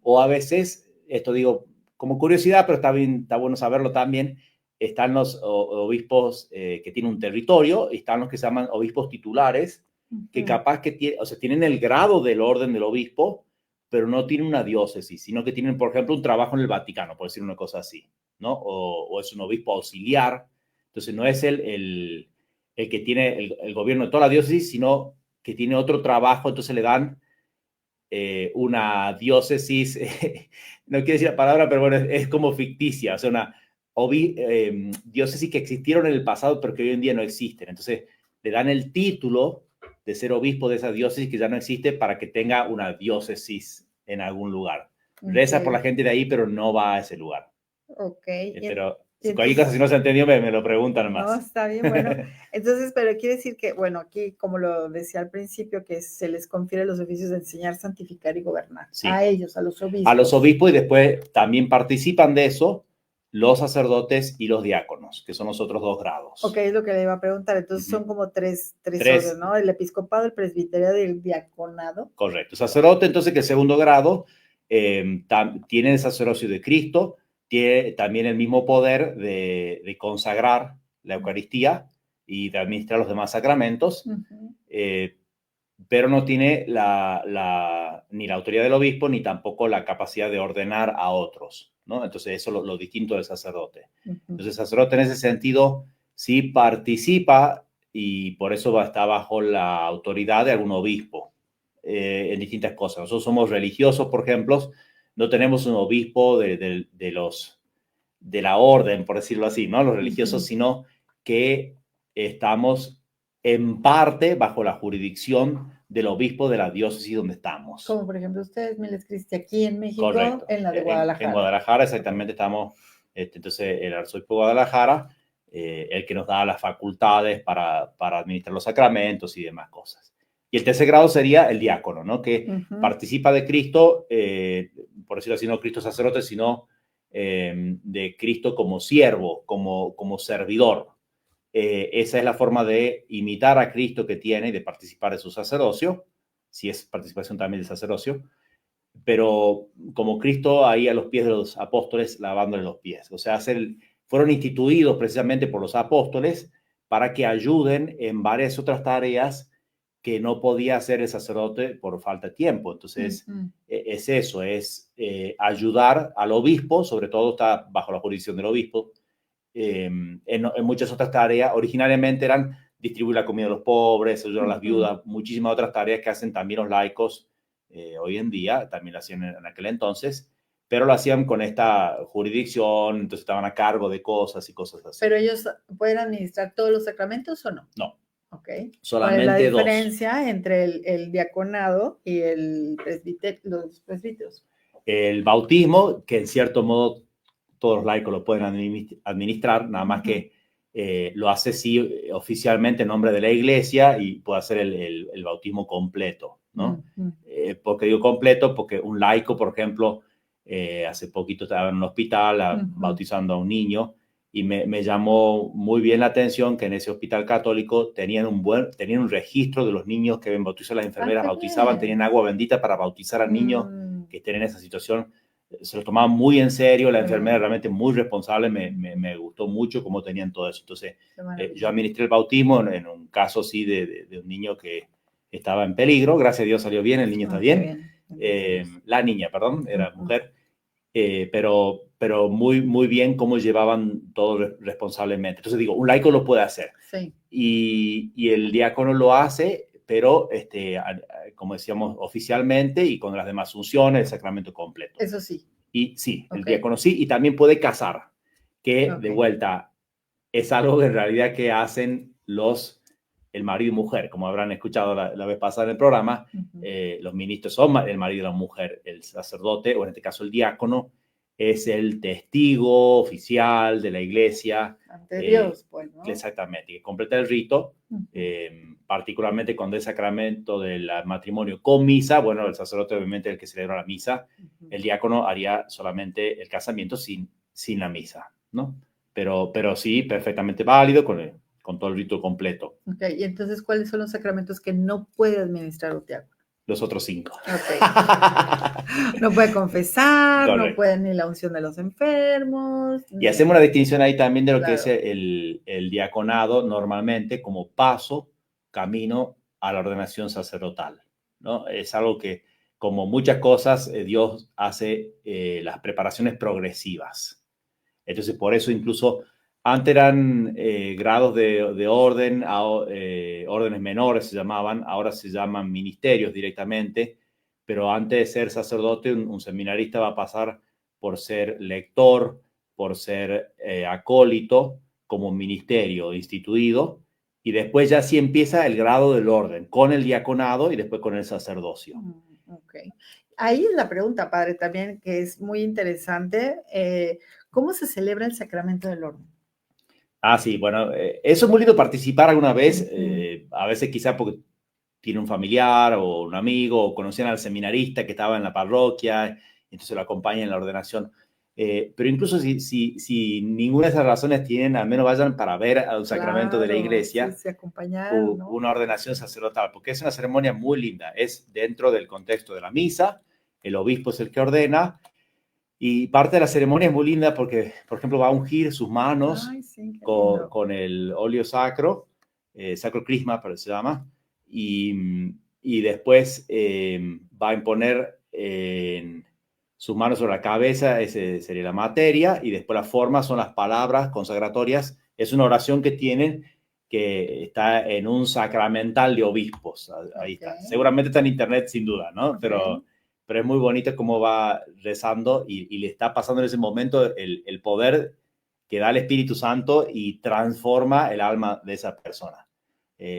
o a veces, esto digo como curiosidad, pero está bueno saberlo también, están los obispos que tienen un territorio, y están los que se llaman obispos titulares, que capaz que tienen el grado del orden del obispo, pero no tienen una diócesis, sino que tienen, por ejemplo, un trabajo en el Vaticano, por decir una cosa así, ¿no? O es un obispo auxiliar. Entonces, no es el que tiene el gobierno de toda la diócesis, sino que tiene otro trabajo, entonces le dan una diócesis, no quiero decir la palabra, pero bueno, es como ficticia, o sea, una diócesis que existieron en el pasado, pero que hoy en día no existen. Entonces, le dan el título de ser obispo de esa diócesis que ya no existe para que tenga una diócesis en algún lugar. Reza por la gente de ahí, pero no va a ese lugar. Ok. Pero si cualquier cosa, si no se entendió, me lo preguntan más. No, está bien, bueno. Entonces, pero quiere decir que, bueno, aquí, como lo decía al principio, que se les confiere los oficios de enseñar, santificar y gobernar. Sí. A ellos, a los obispos. A los obispos, y después también participan de eso los sacerdotes y los diáconos, que son los otros 2 grados. Ok, es lo que le iba a preguntar. Entonces son como tres órdenes, ¿no? El episcopado, el presbiterio y el diaconado. Correcto. Sacerdote, entonces, que el segundo grado tiene el sacerdocio de Cristo, tiene también el mismo poder de consagrar la Eucaristía y de administrar los demás sacramentos, pero no tiene ni la autoridad del obispo, ni tampoco la capacidad de ordenar a otros, ¿no? Entonces, eso es lo distinto del sacerdote. Entonces, el sacerdote en ese sentido sí participa y por eso va a estar bajo la autoridad de algún obispo en distintas cosas. Nosotros somos religiosos, por ejemplo, no tenemos un obispo de la orden, por decirlo así, ¿no? Los religiosos, sino que estamos en parte bajo la jurisdicción del obispo de la diócesis donde estamos. Como por ejemplo ustedes, Miles Cristi, aquí en México, correcto, en la de Guadalajara. En Guadalajara, exactamente, estamos, entonces el arzobispo de Guadalajara, el que nos da las facultades para administrar los sacramentos y demás cosas. Y el tercer grado sería el diácono, ¿no? Que participa de Cristo, por decirlo así, no Cristo sacerdote, sino de Cristo como siervo, como servidor. Esa es la forma de imitar a Cristo que tiene y de participar de su sacerdocio, si es participación también del sacerdocio, pero como Cristo ahí a los pies de los apóstoles lavándole los pies. O sea, fueron instituidos precisamente por los apóstoles para que ayuden en varias otras tareas que no podía hacer el sacerdote por falta de tiempo. Entonces, es eso, es ayudar al obispo, sobre todo está bajo la jurisdicción del obispo, en muchas otras tareas. Originariamente eran distribuir la comida a los pobres, ayudar a las viudas, muchísimas otras tareas que hacen también los laicos hoy en día, también lo hacían en aquel entonces, pero lo hacían con esta jurisdicción, entonces estaban a cargo de cosas y cosas así. ¿Pero ellos pueden administrar todos los sacramentos o no? No. Ok. Solamente ¿cuál es la diferencia entre el diaconado y los presbíteros? El bautismo, que en cierto modo todos los laicos lo pueden administrar, nada más que lo hace sí oficialmente en nombre de la iglesia y puede hacer el bautismo completo, ¿no? ¿Por qué digo completo? Porque un laico, por ejemplo, hace poquito estaba en un hospital bautizando a un niño y me llamó muy bien la atención que en ese hospital católico tenían un registro de los niños que ven bautizar, las enfermeras bautizaban, tenían agua bendita para bautizar a niños que estén en esa situación. Se lo tomaban muy en serio, la enfermera realmente muy responsable, me gustó mucho cómo tenían todo eso. Entonces, yo administré el bautismo en un caso sí de un niño que estaba en peligro, gracias a Dios salió bien, el niño está bien. La niña, perdón, era mujer, pero muy, muy bien cómo llevaban todo responsablemente. Entonces digo, un laico lo puede hacer. Sí. Y el diácono lo hace, pero como decíamos, oficialmente y con las demás funciones, el sacramento completo. Eso sí. Y sí, el diácono sí, y también puede casar, que de vuelta es algo que en realidad que hacen el marido y mujer, como habrán escuchado la vez pasada en el programa, los ministros son el marido y la mujer, el sacerdote, o en este caso el diácono, es el testigo oficial de la iglesia. Ante Dios, pues, ¿no? Exactamente, que completa el rito, particularmente cuando es sacramento del matrimonio con misa, bueno, el sacerdote obviamente es el que celebra la misa, el diácono haría solamente el casamiento sin la misa, ¿no? Pero sí, perfectamente válido con todo el rito completo. Ok, y entonces, ¿cuáles son los sacramentos que no puede administrar un diácono? Los otros 5. Okay. No puede confesar, correcto. No puede ni la unción de los enfermos. Y hacemos una distinción ahí también de lo que es el diaconado normalmente como camino a la ordenación sacerdotal, ¿no? Es algo que, como muchas cosas, Dios hace las preparaciones progresivas. Entonces, por eso incluso antes eran grados de orden, órdenes menores se llamaban, ahora se llaman ministerios directamente, pero antes de ser sacerdote, un seminarista va a pasar por ser lector, por ser acólito, como ministerio instituido, y después ya sí empieza el grado del orden, con el diaconado y después con el sacerdocio. Ok. Ahí es la pregunta, padre, también, que es muy interesante. ¿Cómo se celebra el sacramento del orden? Sí, bueno, eso es muy lindo participar alguna vez, a veces quizá porque tiene un familiar o un amigo, o conocían al seminarista que estaba en la parroquia, entonces lo acompañan en la ordenación. Pero incluso si ninguna de esas razones tienen, al menos vayan para ver al sacramento de la iglesia, sí, acompañaron, ¿no? Una ordenación sacerdotal, porque es una ceremonia muy linda, es dentro del contexto de la misa, el obispo es el que ordena, y parte de la ceremonia es muy linda porque, por ejemplo, va a ungir sus manos con el óleo sacro, sacro crisma, pero se llama, y después va a imponer sus manos sobre la cabeza, esa sería la materia, y después la forma son las palabras consagratorias. Es una oración que tienen que está en un sacramental de obispos. Ahí está. Seguramente está en internet, sin duda, ¿no? Pero es muy bonito cómo va rezando y le está pasando en ese momento el poder que da el Espíritu Santo y transforma el alma de esa persona.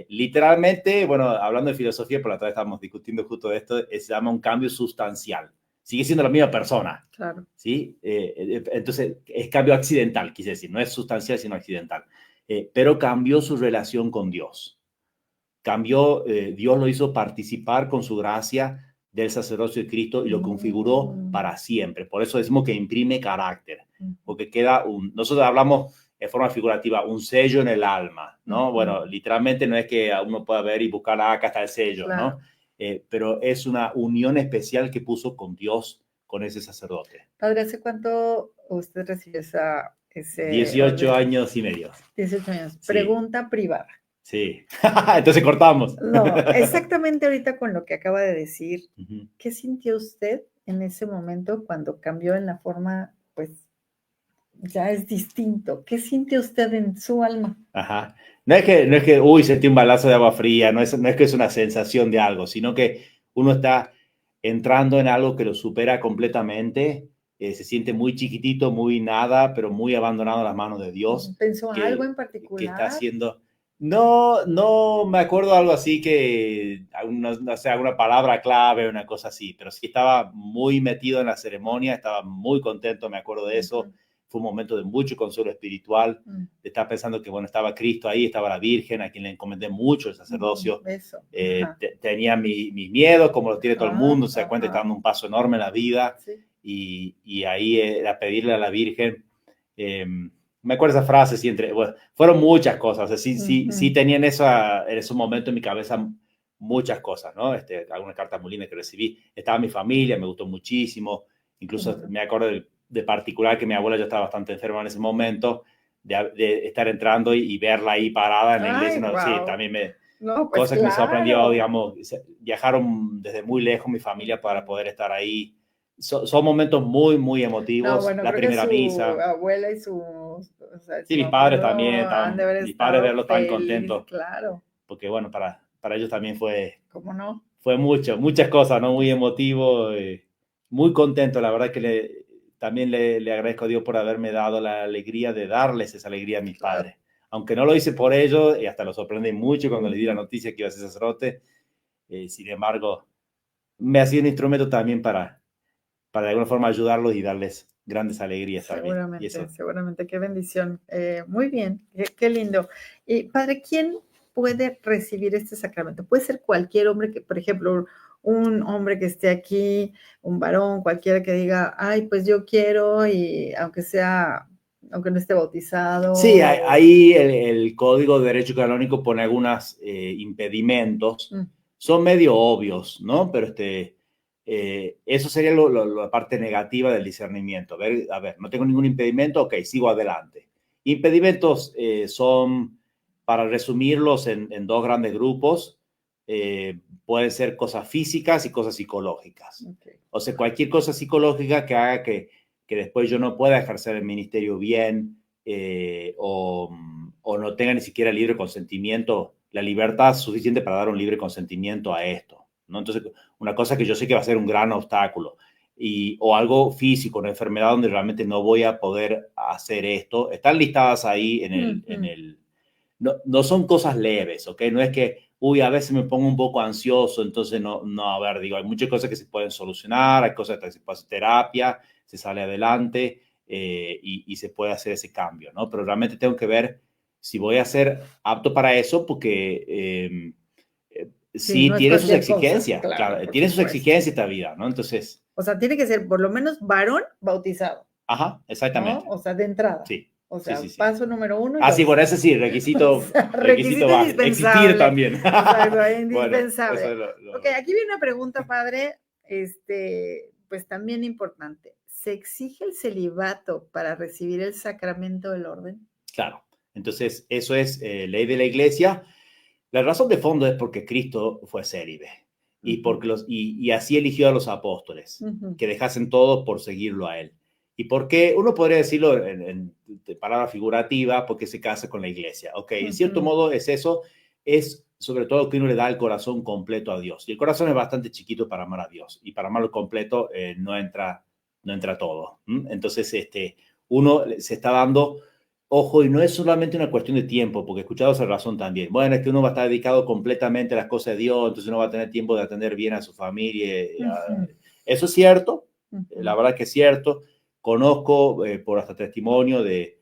Literalmente, bueno, hablando de filosofía, por la otra vez estábamos discutiendo justo de esto, se llama un cambio sustancial. Sigue siendo la misma persona. Claro. ¿Sí? Entonces, es cambio accidental, quise decir, no es sustancial, sino accidental. Pero cambió su relación con Dios. Cambió, Dios lo hizo participar con su gracia del sacerdocio de Cristo y lo configuró para siempre. Por eso decimos que imprime carácter, porque queda nosotros hablamos de forma figurativa, un sello en el alma, ¿no? Bueno, literalmente no es que uno pueda ver y buscar, acá está el sello, claro, ¿no? Pero es una unión especial que puso con Dios, con ese sacerdote. Padre, ¿hace cuánto usted recibió ese 18 años y medio. 18 años. Sí. Pregunta privada. Sí, entonces cortamos. No, exactamente ahorita con lo que acaba de decir, ¿qué sintió usted en ese momento cuando cambió en la forma, pues, ya es distinto. ¿Qué siente usted en su alma? Ajá. No es que, uy, sentí un balazo de agua fría, no es que es una sensación de algo, sino que uno está entrando en algo que lo supera completamente, se siente muy chiquitito, muy nada, pero muy abandonado en las manos de Dios, ¿Pensó algo en que está particular? haciendo. No, no me acuerdo algo así que, no sé, alguna palabra clave, una cosa así, pero sí estaba muy metido en la ceremonia, estaba muy contento, me acuerdo de eso. Fue un momento de mucho consuelo espiritual. Estaba pensando que, bueno, estaba Cristo ahí, estaba la Virgen, a quien le encomendé mucho el sacerdocio. Eso. Tenía mis miedos, como los tiene todo el mundo, se da cuenta que está Ajá. dando un paso enorme en la vida. Sí. Y ahí era pedirle a la Virgen. Me acuerdo esa frase, sí, bueno, fueron muchas cosas, o sea, sí tenía en ese momento en mi cabeza muchas cosas, ¿no? Algunas cartas muy lindas que recibí. Estaba mi familia, me gustó muchísimo. Incluso me acuerdo de particular que mi abuela ya estaba bastante enferma en ese momento, de estar entrando y verla ahí parada en la iglesia. Ay, No, sí, wow. también No, pues cosa que me sorprendió, claro. digamos, viajaron desde muy lejos mi familia para poder estar ahí. Son momentos muy, muy No, emotivos. bueno, La creo que primera su misa. abuela y o sea, Sí, su mis padres abuelo también han de estaban, haber mis padres estado verlos tan feliz, contentos, claro. porque bueno, para ellos también ¿Cómo no? fue muchas cosas, ¿no? Muy emotivo, muy contento. La verdad que también le agradezco a Dios por haberme dado la alegría de darles esa alegría a mis Claro. padres. Aunque no lo hice por ellos, y hasta lo sorprendí mucho cuando le di la noticia que iba a ser sacerdote, sin embargo, me ha sido un instrumento también para de alguna forma ayudarlos y darles grandes alegrías también. Y Seguramente, eso, seguramente, qué bendición. Muy bien, qué lindo. Y padre, ¿quién puede recibir este sacramento? Puede ser cualquier hombre que, por ejemplo, un hombre que esté aquí, un varón, cualquiera que diga, ay, pues yo quiero, y aunque no esté sí, bautizado. ahí el Código de Derecho Canónico pone algunos impedimentos, son medio obvios, ¿no? Pero eso sería la parte negativa del discernimiento. A ver, no tengo ningún impedimento, ok, sigo adelante. Impedimentos son, para resumirlos en dos grandes grupos, pueden ser cosas físicas y cosas psicológicas. Okay. O sea, cualquier cosa psicológica que haga que después yo no pueda ejercer el ministerio bien, o no tenga ni siquiera libre consentimiento, la libertad suficiente para dar un libre consentimiento a esto, ¿no? Entonces, una cosa que yo sé que va a ser un gran obstáculo, o algo físico, una enfermedad donde realmente no voy a poder hacer esto, están listadas ahí no son cosas leves, ¿ok? No es que, uy, a veces me pongo un poco ansioso, entonces no, a ver, digo, hay muchas cosas que se pueden solucionar, hay cosas que se puede hacer terapia, se sale adelante, y se puede hacer ese cambio, ¿no? Pero realmente tengo que ver si voy a ser apto para eso, porque Sí, sí no es tiene sus cualquier cosa, exigencias, claro, claro, por tiene sus supuesto. exigencias esta vida, ¿no? Entonces, O sea, tiene que ser por lo menos varón bautizado, ajá, ¿no? exactamente, O sea, de entrada. sí, O sí, sea, sí, sí. paso número 1 y Ah, sí, 2. bueno, ese sí, O requisito, sea, requisito requisito básico. Existir indispensable. también. Exacto, Bueno, eso indispensable. es Ok, aquí viene una pregunta, padre, pues también importante. ¿Se exige el celibato para recibir el sacramento del orden? claro. Entonces, eso es ley de la iglesia. La razón de fondo es porque Cristo fue célibe y así eligió a los apóstoles, que dejasen todo por seguirlo a él. Y porque uno podría decirlo de palabra figurativa, porque se casa con la iglesia. Ok, en cierto modo es eso, es sobre todo que uno le da el corazón completo a Dios. Y el corazón es bastante chiquito para amar a Dios. Y para amarlo completo no entra todo. Entonces, uno se está dando. Ojo, y no es solamente una cuestión de tiempo, porque he escuchado esa razón también. Bueno, es que uno va a estar dedicado completamente a las cosas de Dios, entonces no va a tener tiempo de atender bien a su familia. Eso es cierto, la verdad que es cierto. Conozco por hasta testimonio de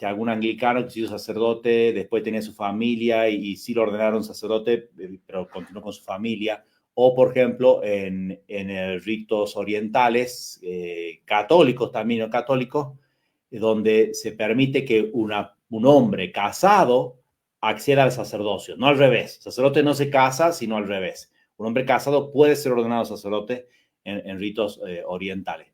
algún anglicano que se hizo sacerdote, después tenía su familia y sí lo ordenaron sacerdote, pero continuó con su familia. O, por ejemplo, en ritos orientales, católicos también, no católicos, donde se permite que un hombre casado acceda al sacerdocio, no al revés. El sacerdote no se casa, sino al revés. Un hombre casado puede ser ordenado sacerdote en ritos orientales.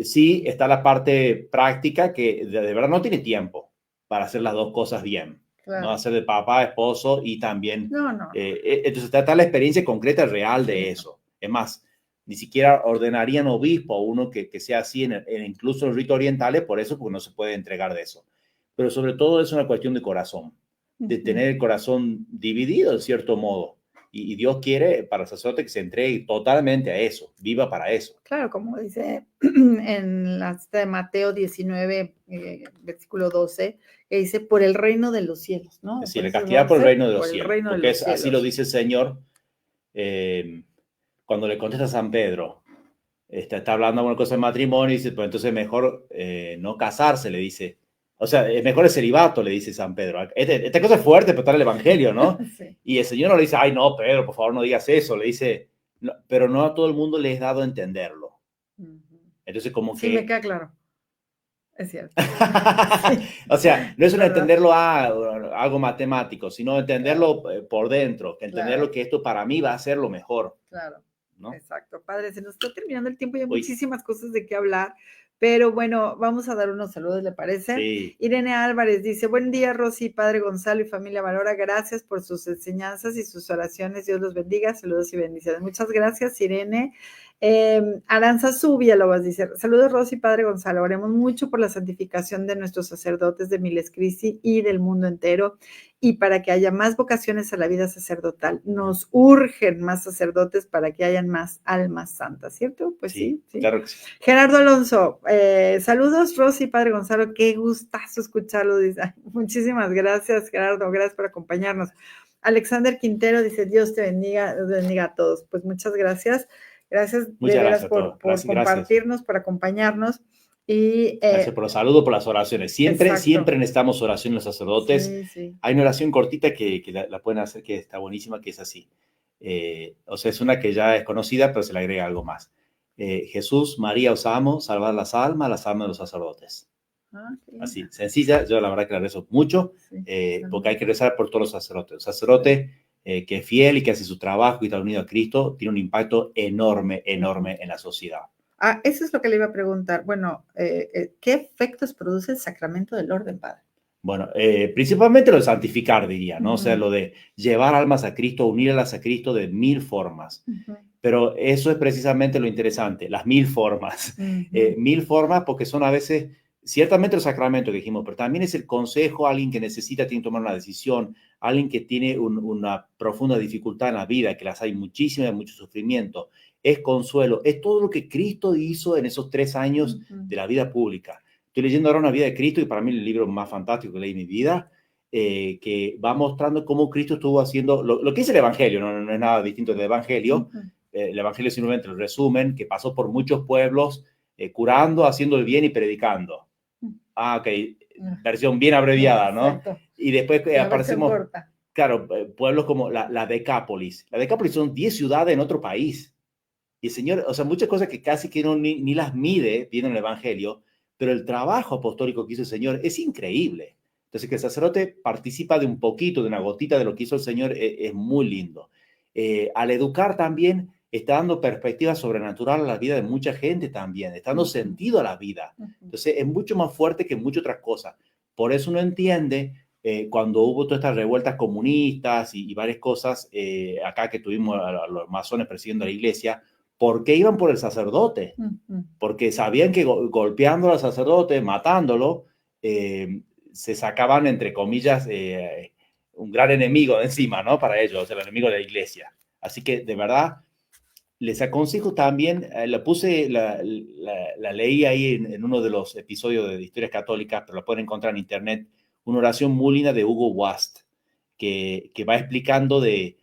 Sí, está la parte práctica que de verdad no tiene tiempo para hacer las dos cosas bien. Claro. No hacer de papá, esposo y también. No. Entonces está la experiencia concreta real de Sí, eso. Es más, Ni siquiera ordenarían obispo a uno que sea así incluso en los ritos orientales, por eso, porque no se puede entregar de eso. Pero sobre todo es una cuestión de corazón, de tener el corazón dividido en cierto modo. Y Dios quiere para el sacerdote que se entregue totalmente a eso, viva para eso. Claro, como dice en la cita de Mateo 19, versículo 12, que dice, por el reino de los cielos, ¿no? Es decir, la castidad por el reino de los cielos, porque así lo dice el Señor cuando le contesta a San Pedro. Está hablando alguna cosa de matrimonio y dice, pues entonces mejor no casarse, le dice. O sea, es mejor el celibato, le dice San Pedro. Esta cosa es fuerte, pero está en el Evangelio, ¿no? Sí. Y el Señor no le dice, ay, no, Pedro, por favor, no digas eso. Le dice, no, pero no a todo el mundo le es dado a entenderlo. Entonces, como que... Sí, me queda claro. Es cierto. Sí. O sea, no es un entenderlo a algo matemático, sino entenderlo por dentro, entenderlo que esto para mí va a ser lo mejor. Claro. ¿No? Exacto, padre, se nos está terminando el tiempo y hay muchísimas cosas de qué hablar, pero bueno, vamos a dar unos saludos, ¿le parece? Sí. Irene Álvarez dice, buen día, Rosy, padre Gonzalo y familia Valora, gracias por sus enseñanzas y sus oraciones, Dios los bendiga, saludos y bendiciones. Muchas gracias, Irene. Aranza Zubialobas dice, saludos, Rosy, padre Gonzalo, oremos mucho por la santificación de nuestros sacerdotes de Miles Christi y del mundo entero, y para que haya más vocaciones a la vida sacerdotal. Nos urgen más sacerdotes para que hayan más almas santas, ¿cierto? Pues sí. Claro que sí. Gerardo Alonso, saludos, Rosy, padre Gonzalo, qué gustazo escucharlo. Dice, muchísimas gracias, Gerardo, gracias por acompañarnos. Alexander Quintero dice, Dios te bendiga a todos. Pues muchas gracias. Gracias de veras por compartirnos, por acompañarnos. Y, gracias por los saludos, por las oraciones. Siempre necesitamos oración los sacerdotes. Sí, sí. Hay una oración cortita que la pueden hacer, que está buenísima, que es así. O sea, es una que ya es conocida, pero se le agrega algo más. Jesús, María, os amo, salvad las almas de los sacerdotes. Así, sencilla. Yo la verdad que la rezo mucho, porque hay que rezar por todos los sacerdotes. El sacerdote que es fiel y que hace su trabajo y está unido a Cristo, tiene un impacto enorme en la sociedad. Eso es lo que le iba a preguntar. Bueno, ¿qué efectos produce el sacramento del orden, padre? Bueno, principalmente lo de santificar, diría, ¿no? O sea, lo de llevar almas a Cristo, unirlas a Cristo de 1000 formas. Pero eso es precisamente lo interesante, las 1000 formas. 1000 formas porque son a veces, ciertamente los sacramentos que dijimos, pero también es el consejo a alguien que tiene que tomar una decisión, alguien que tiene una profunda dificultad en la vida, que las hay muchísimas, mucho sufrimiento. Es consuelo, es todo lo que Cristo hizo en esos 3 años de la vida pública. Estoy leyendo ahora una vida de Cristo y para mí el libro más fantástico que leí en mi vida, que va mostrando cómo Cristo estuvo haciendo lo que es el Evangelio, no es nada distinto del Evangelio. El Evangelio es simplemente el resumen, que pasó por muchos pueblos, curando, haciendo el bien y predicando. Ok, versión bien abreviada, ¿no? Exacto. Y después aparecemos, claro, pueblos como la Decápolis. La Decápolis son 10 ciudades en otro país. Y el Señor, o sea, muchas cosas que casi que ni las mide, viene en el Evangelio, pero el trabajo apostólico que hizo el Señor es increíble. Entonces, que el sacerdote participa de un poquito, de una gotita de lo que hizo el Señor, es muy lindo. Al educar también, está dando perspectiva sobrenatural a la vida de mucha gente también, está dando sentido a la vida. Entonces, es mucho más fuerte que muchas otras cosas. Por eso uno entiende, cuando hubo todas estas revueltas comunistas y varias cosas, acá que tuvimos a los masones persiguiendo a la iglesia, ¿por qué iban por el sacerdote? Porque sabían que golpeando al sacerdote, matándolo, se sacaban, entre comillas, un gran enemigo de encima, ¿no? Para ellos, el enemigo de la iglesia. Así que, de verdad, les aconsejo también, la leí ahí en uno de los episodios de Historias Católicas, pero la pueden encontrar en internet, una oración muy linda de Hugo Wast, que va explicando de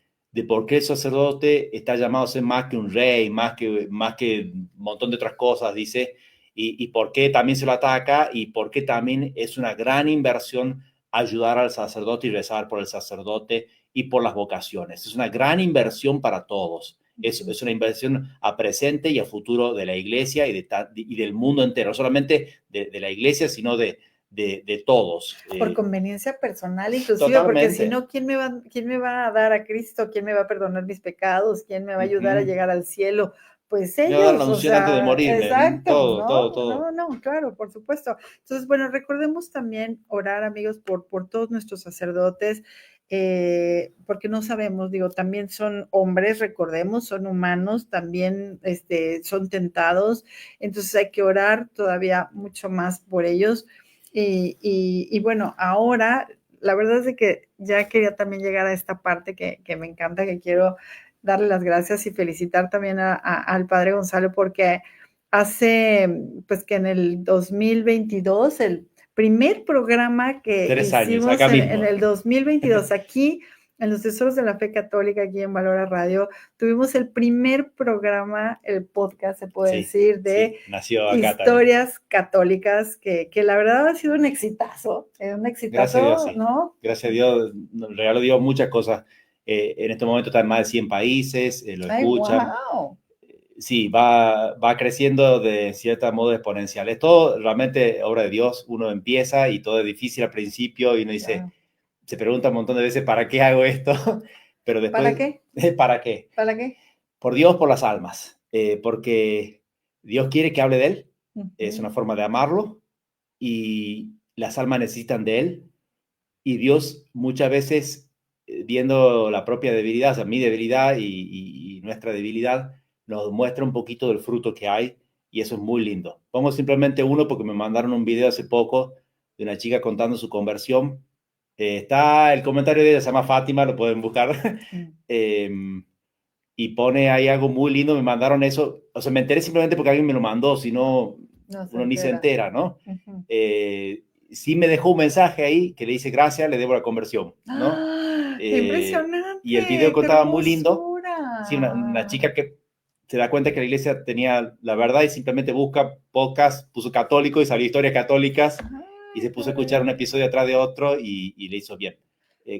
por qué el sacerdote está llamado a ser más que un rey, más que un montón de otras cosas, dice, y por qué también se lo ataca, y por qué también es una gran inversión ayudar al sacerdote y rezar por el sacerdote y por las vocaciones. Es una gran inversión para todos. Es una inversión a presente y a futuro de la iglesia y del mundo entero, no solamente de la iglesia, sino de todos. Por conveniencia personal, inclusive, totalmente. Porque si no, ¿quién me va a dar a Cristo? ¿Quién me va a perdonar mis pecados? ¿Quién me va a ayudar a llegar al cielo? Pues ellos, dar la unción antes de morir. Exacto, todo. No, claro, por supuesto. Entonces, bueno, recordemos también orar, amigos, por todos nuestros sacerdotes. porque no sabemos, digo, también son hombres, recordemos, son humanos, también son tentados, entonces hay que orar todavía mucho más por ellos. Y bueno, ahora, la verdad es que ya quería también llegar a esta parte que me encanta, que quiero darle las gracias y felicitar también al padre Gonzalo, porque hace, pues que en el 2022, el primer programa que 3 años, hicimos acá en mismo. el 2022, aquí en los Tesoros de la Fe Católica, aquí en Valora Radio, tuvimos el primer programa, el podcast, se puede decir, de nació acá historias también. católicas, que la verdad ha sido un exitazo, Gracias a Dios, sí. ¿no? Gracias a Dios, el regalo dio muchas cosas. En este momento está en más de 100 países, lo escuchan. Wow. Sí, va creciendo de cierta modo exponencial. Es todo realmente obra de Dios. Uno empieza y todo es difícil al principio y uno dice, wow, se pregunta un montón de veces, ¿para qué hago esto? Pero después, ¿para qué? ¿Para qué? ¿Para qué? Por Dios, por las almas. Porque Dios quiere que hable de Él. Es una forma de amarlo y las almas necesitan de Él. Y Dios muchas veces, viendo la propia debilidad, o sea, mi debilidad y nuestra debilidad, nos muestra un poquito del fruto que hay y eso es muy lindo. Pongo simplemente uno porque me mandaron un video hace poco de una chica contando su conversión. Está el comentario de ella, se llama Fátima, lo pueden buscar. Y pone ahí algo muy lindo, me mandaron eso. O sea, me enteré simplemente porque alguien me lo mandó, si no, uno ni se entera, ¿no? Sí me dejó un mensaje ahí que le dice gracias, le debo la conversión, ¿no? ¡Qué impresionante! Y el video contaba muy lindo. Sí, una una chica que se da cuenta que la iglesia tenía la verdad y simplemente busca podcast, puso católico y salió historias católicas y se puso a escuchar un episodio atrás de otro y le hizo bien.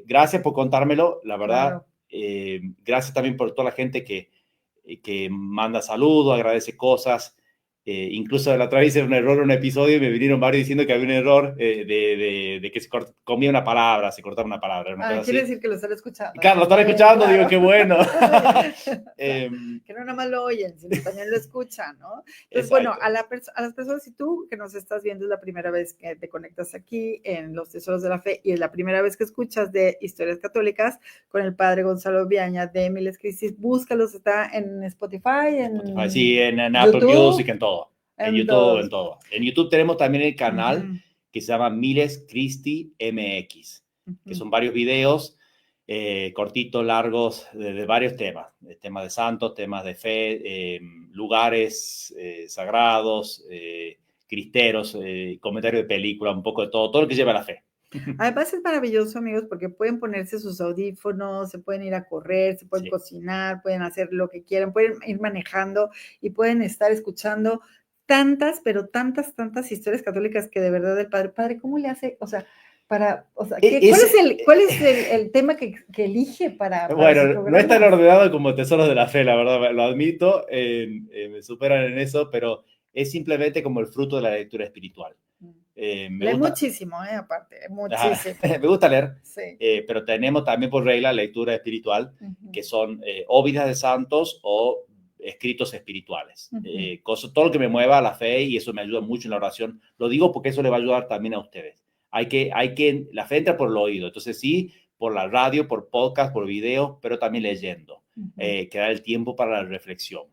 Gracias por contármelo, la verdad. Claro. Gracias también por toda la gente que manda saludos, agradece cosas. Incluso la otra vez hice un error en un episodio y me vinieron varios diciendo que había un error de que se comía una palabra, se cortaba una palabra. Quiere decir que lo están escuchando. Claro, lo están escuchando, claro. Digo, qué bueno. Que no nada más lo oyen, sino también lo escuchan, ¿no? Entonces, bueno, a las personas, si tú que nos estás viendo es la primera vez que te conectas aquí en Los Tesoros de la Fe y es la primera vez que escuchas de Historias Católicas con el padre Gonzalo Viaña de Miles Crisis, búscalos, está en Spotify, sí, en Apple Music, en todo. En YouTube, en todo. En YouTube tenemos también el canal que se llama Miles Christi MX, que son varios videos cortitos, largos, de varios temas. Temas de santos, temas de fe, lugares sagrados, cristeros, comentarios de película, un poco de todo, todo lo que lleva a la fe. Además es maravilloso, amigos, porque pueden ponerse sus audífonos, se pueden ir a correr, se pueden cocinar, pueden hacer lo que quieran, pueden ir manejando y pueden estar escuchando tantas, pero tantas historias católicas que de verdad el padre, ¿cómo le hace? O sea, ¿cuál es el tema que elige para bueno, no es tan ordenado como Tesoros de la Fe, la verdad, lo admito, me superan en eso, pero es simplemente como el fruto de la lectura espiritual. Lee muchísimo, aparte, muchísimo. Me gusta leer, sí. Pero tenemos también por regla lectura espiritual, que son o vidas de santos o escritos espirituales. Todo lo que me mueva a la fe y eso me ayuda mucho en la oración. Lo digo porque eso le va a ayudar también a ustedes. La fe entra por el oído, entonces sí, por la radio, por podcast, por video, pero también leyendo. Que da el tiempo para la reflexión.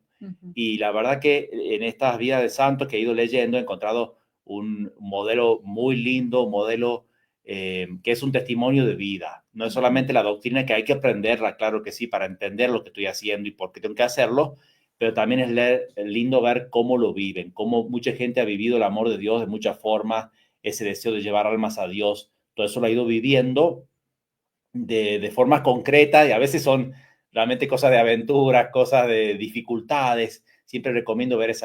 Y la verdad que en estas vidas de santos que he ido leyendo he encontrado un modelo muy lindo, un modelo que es un testimonio de vida. No es solamente la doctrina que hay que aprenderla, claro que sí, para entender lo que estoy haciendo y por qué tengo que hacerlo, pero también es lindo ver cómo lo viven, cómo mucha gente ha vivido el amor de Dios de muchas formas, ese deseo de llevar almas a Dios. Todo eso lo ha ido viviendo de forma concreta y a veces son realmente cosas de aventuras, cosas de dificultades. Siempre recomiendo ver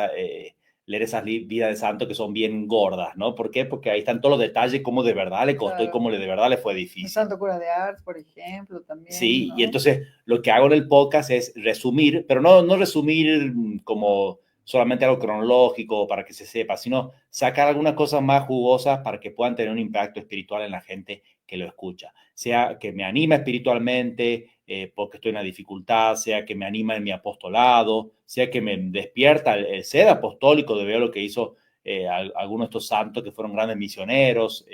leer esas vidas de santo que son bien gordas, ¿no? ¿Por qué? Porque ahí están todos los detalles, cómo de verdad le costó y cómo de verdad le fue difícil. El Santo Cura de Ars, por ejemplo, también. Sí, ¿no? Y entonces lo que hago en el podcast es resumir, pero no resumir como solamente algo cronológico para que se sepa, sino sacar algunas cosas más jugosas para que puedan tener un impacto espiritual en la gente que lo escucha. Sea que me anima espiritualmente porque estoy en la dificultad, sea que me anima en mi apostolado, sea que me despierta el ser apostólico de ver lo que hizo algunos de estos santos que fueron grandes misioneros.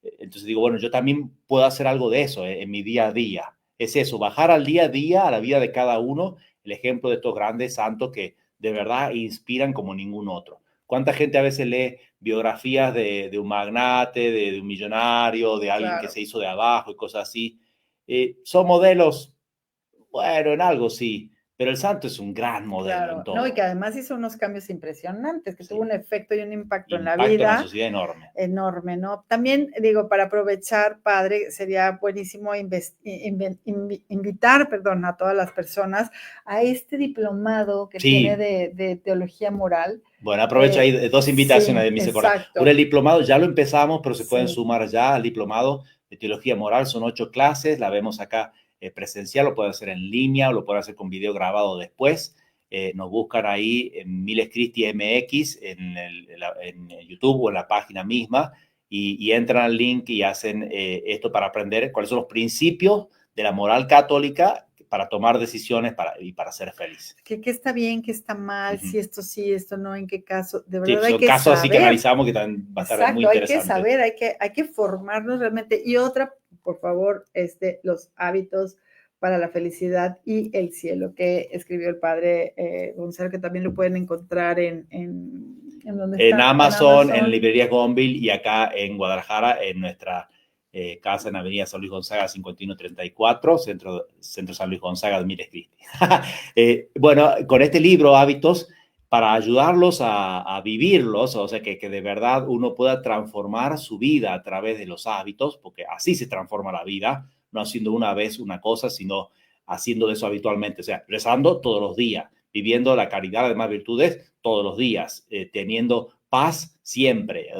Entonces digo, bueno, yo también puedo hacer algo de eso en mi día a día. Es eso, bajar al día a día, a la vida de cada uno, el ejemplo de estos grandes santos que de verdad inspiran como ningún otro. ¿Cuánta gente a veces lee biografías de un magnate, de un millonario, de alguien que se hizo de abajo y cosas así? Son modelos, bueno, en algo sí, pero el santo es un gran modelo en todo. No, y que además hizo unos cambios impresionantes, que tuvo un efecto y un impacto en la Impacto vida. en la sociedad enorme. Enorme, ¿no? También, digo, para aprovechar, padre, sería buenísimo invitar, a todas las personas a este diplomado que tiene de teología moral. Bueno, aprovecho ahí dos invitaciones de mi sector. Por el diplomado ya lo empezamos, pero se pueden sumar ya al diplomado de teología moral. Son 8 clases, la vemos acá presencial, lo pueden hacer en línea o lo pueden hacer con video grabado después. Nos buscan ahí en Miles Christi MX, en YouTube o en la página misma, y entran al link y hacen esto para aprender cuáles son los principios de la moral católica para tomar decisiones y para ser feliz. ¿Qué está bien, qué está mal? Si esto sí, esto no, en qué caso. De verdad hay que casos saber. Así que analizamos que también va a estar muy interesante. Hay que saber, hay que formarnos realmente. Y otra, por favor, los hábitos para la felicidad y el cielo, que escribió el padre Gonzalo, que también lo pueden encontrar en Amazon, en librerías Gonville y acá en Guadalajara, en nuestra casa en Avenida San Luis Gonzaga 5134, Centro San Luis Gonzaga de Miles Christi. Bueno, con este libro, Hábitos, para ayudarlos a vivirlos, o sea, que de verdad uno pueda transformar su vida a través de los hábitos, porque así se transforma la vida, no haciendo una vez una cosa, sino haciendo eso habitualmente, o sea, rezando todos los días, viviendo la caridad de demás virtudes todos los días, teniendo paz siempre,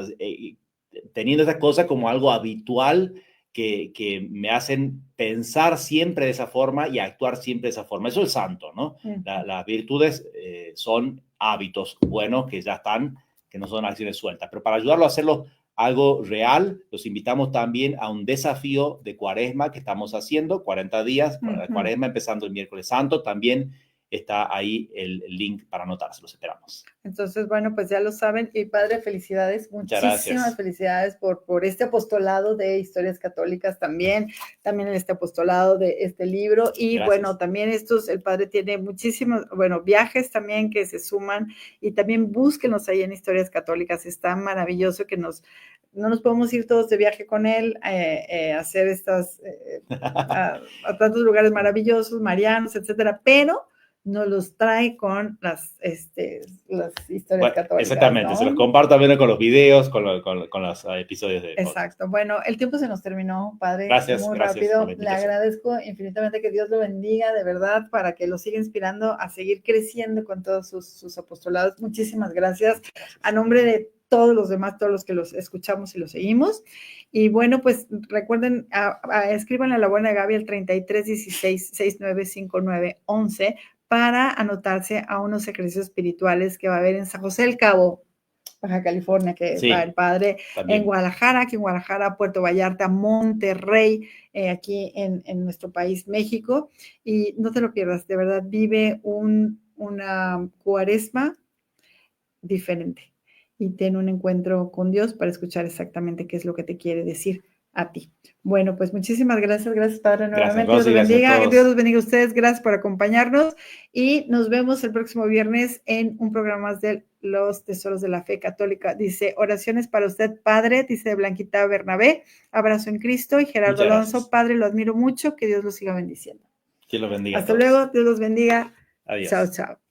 teniendo esas cosas como algo habitual que me hacen pensar siempre de esa forma y actuar siempre de esa forma. Eso es santo, ¿no? Las virtudes son hábitos buenos que ya están, que no son acciones sueltas, pero para ayudarlo a hacerlo algo real, los invitamos también a un desafío de Cuaresma que estamos haciendo, 40 días, Cuaresma empezando el miércoles santo, también está ahí el link para anotarse, los esperamos. Entonces, bueno, pues ya lo saben. Y padre, felicidades, muchísimas felicidades por este apostolado de historias católicas también en este apostolado de este libro. Y bueno, también el padre tiene muchísimos, viajes también que se suman y también búsquenos ahí en historias católicas. Está maravilloso que no nos podemos ir todos de viaje con él, hacer a tantos lugares maravillosos, marianos, etcétera, pero nos los trae con las historias católicas. Exactamente, ¿no? Se los comparto también con los videos, con los episodios de podcast. Exacto. Bueno, el tiempo se nos terminó, padre. Gracias. Muy rápido. Le agradezco infinitamente, que Dios lo bendiga, de verdad, para que lo siga inspirando a seguir creciendo con todos sus apostolados. Muchísimas gracias. A nombre de todos los demás, todos los que los escuchamos y los seguimos. Y bueno, pues recuerden, escríbanle a la buena Gaby al 3316-695911 para anotarse a unos ejercicios espirituales que va a haber en San José del Cabo, Baja California, que va el padre, también. En Guadalajara, aquí en Guadalajara, Puerto Vallarta, Monterrey, aquí en nuestro país, México. Y no te lo pierdas, de verdad, vive una Cuaresma diferente y ten un encuentro con Dios para escuchar exactamente qué es lo que te quiere decir a ti. Bueno, pues muchísimas gracias, padre, nuevamente. Dios los bendiga, Dios los bendiga a ustedes, gracias por acompañarnos y nos vemos el próximo viernes en un programa más de Los Tesoros de la Fe Católica. Dice, oraciones para usted, padre, dice Blanquita Bernabé, abrazo en Cristo. Y Gerardo Alonso, padre, lo admiro mucho, que Dios los siga bendiciendo. Que los bendiga. Hasta luego, Dios los bendiga. Adiós. Chao, chao.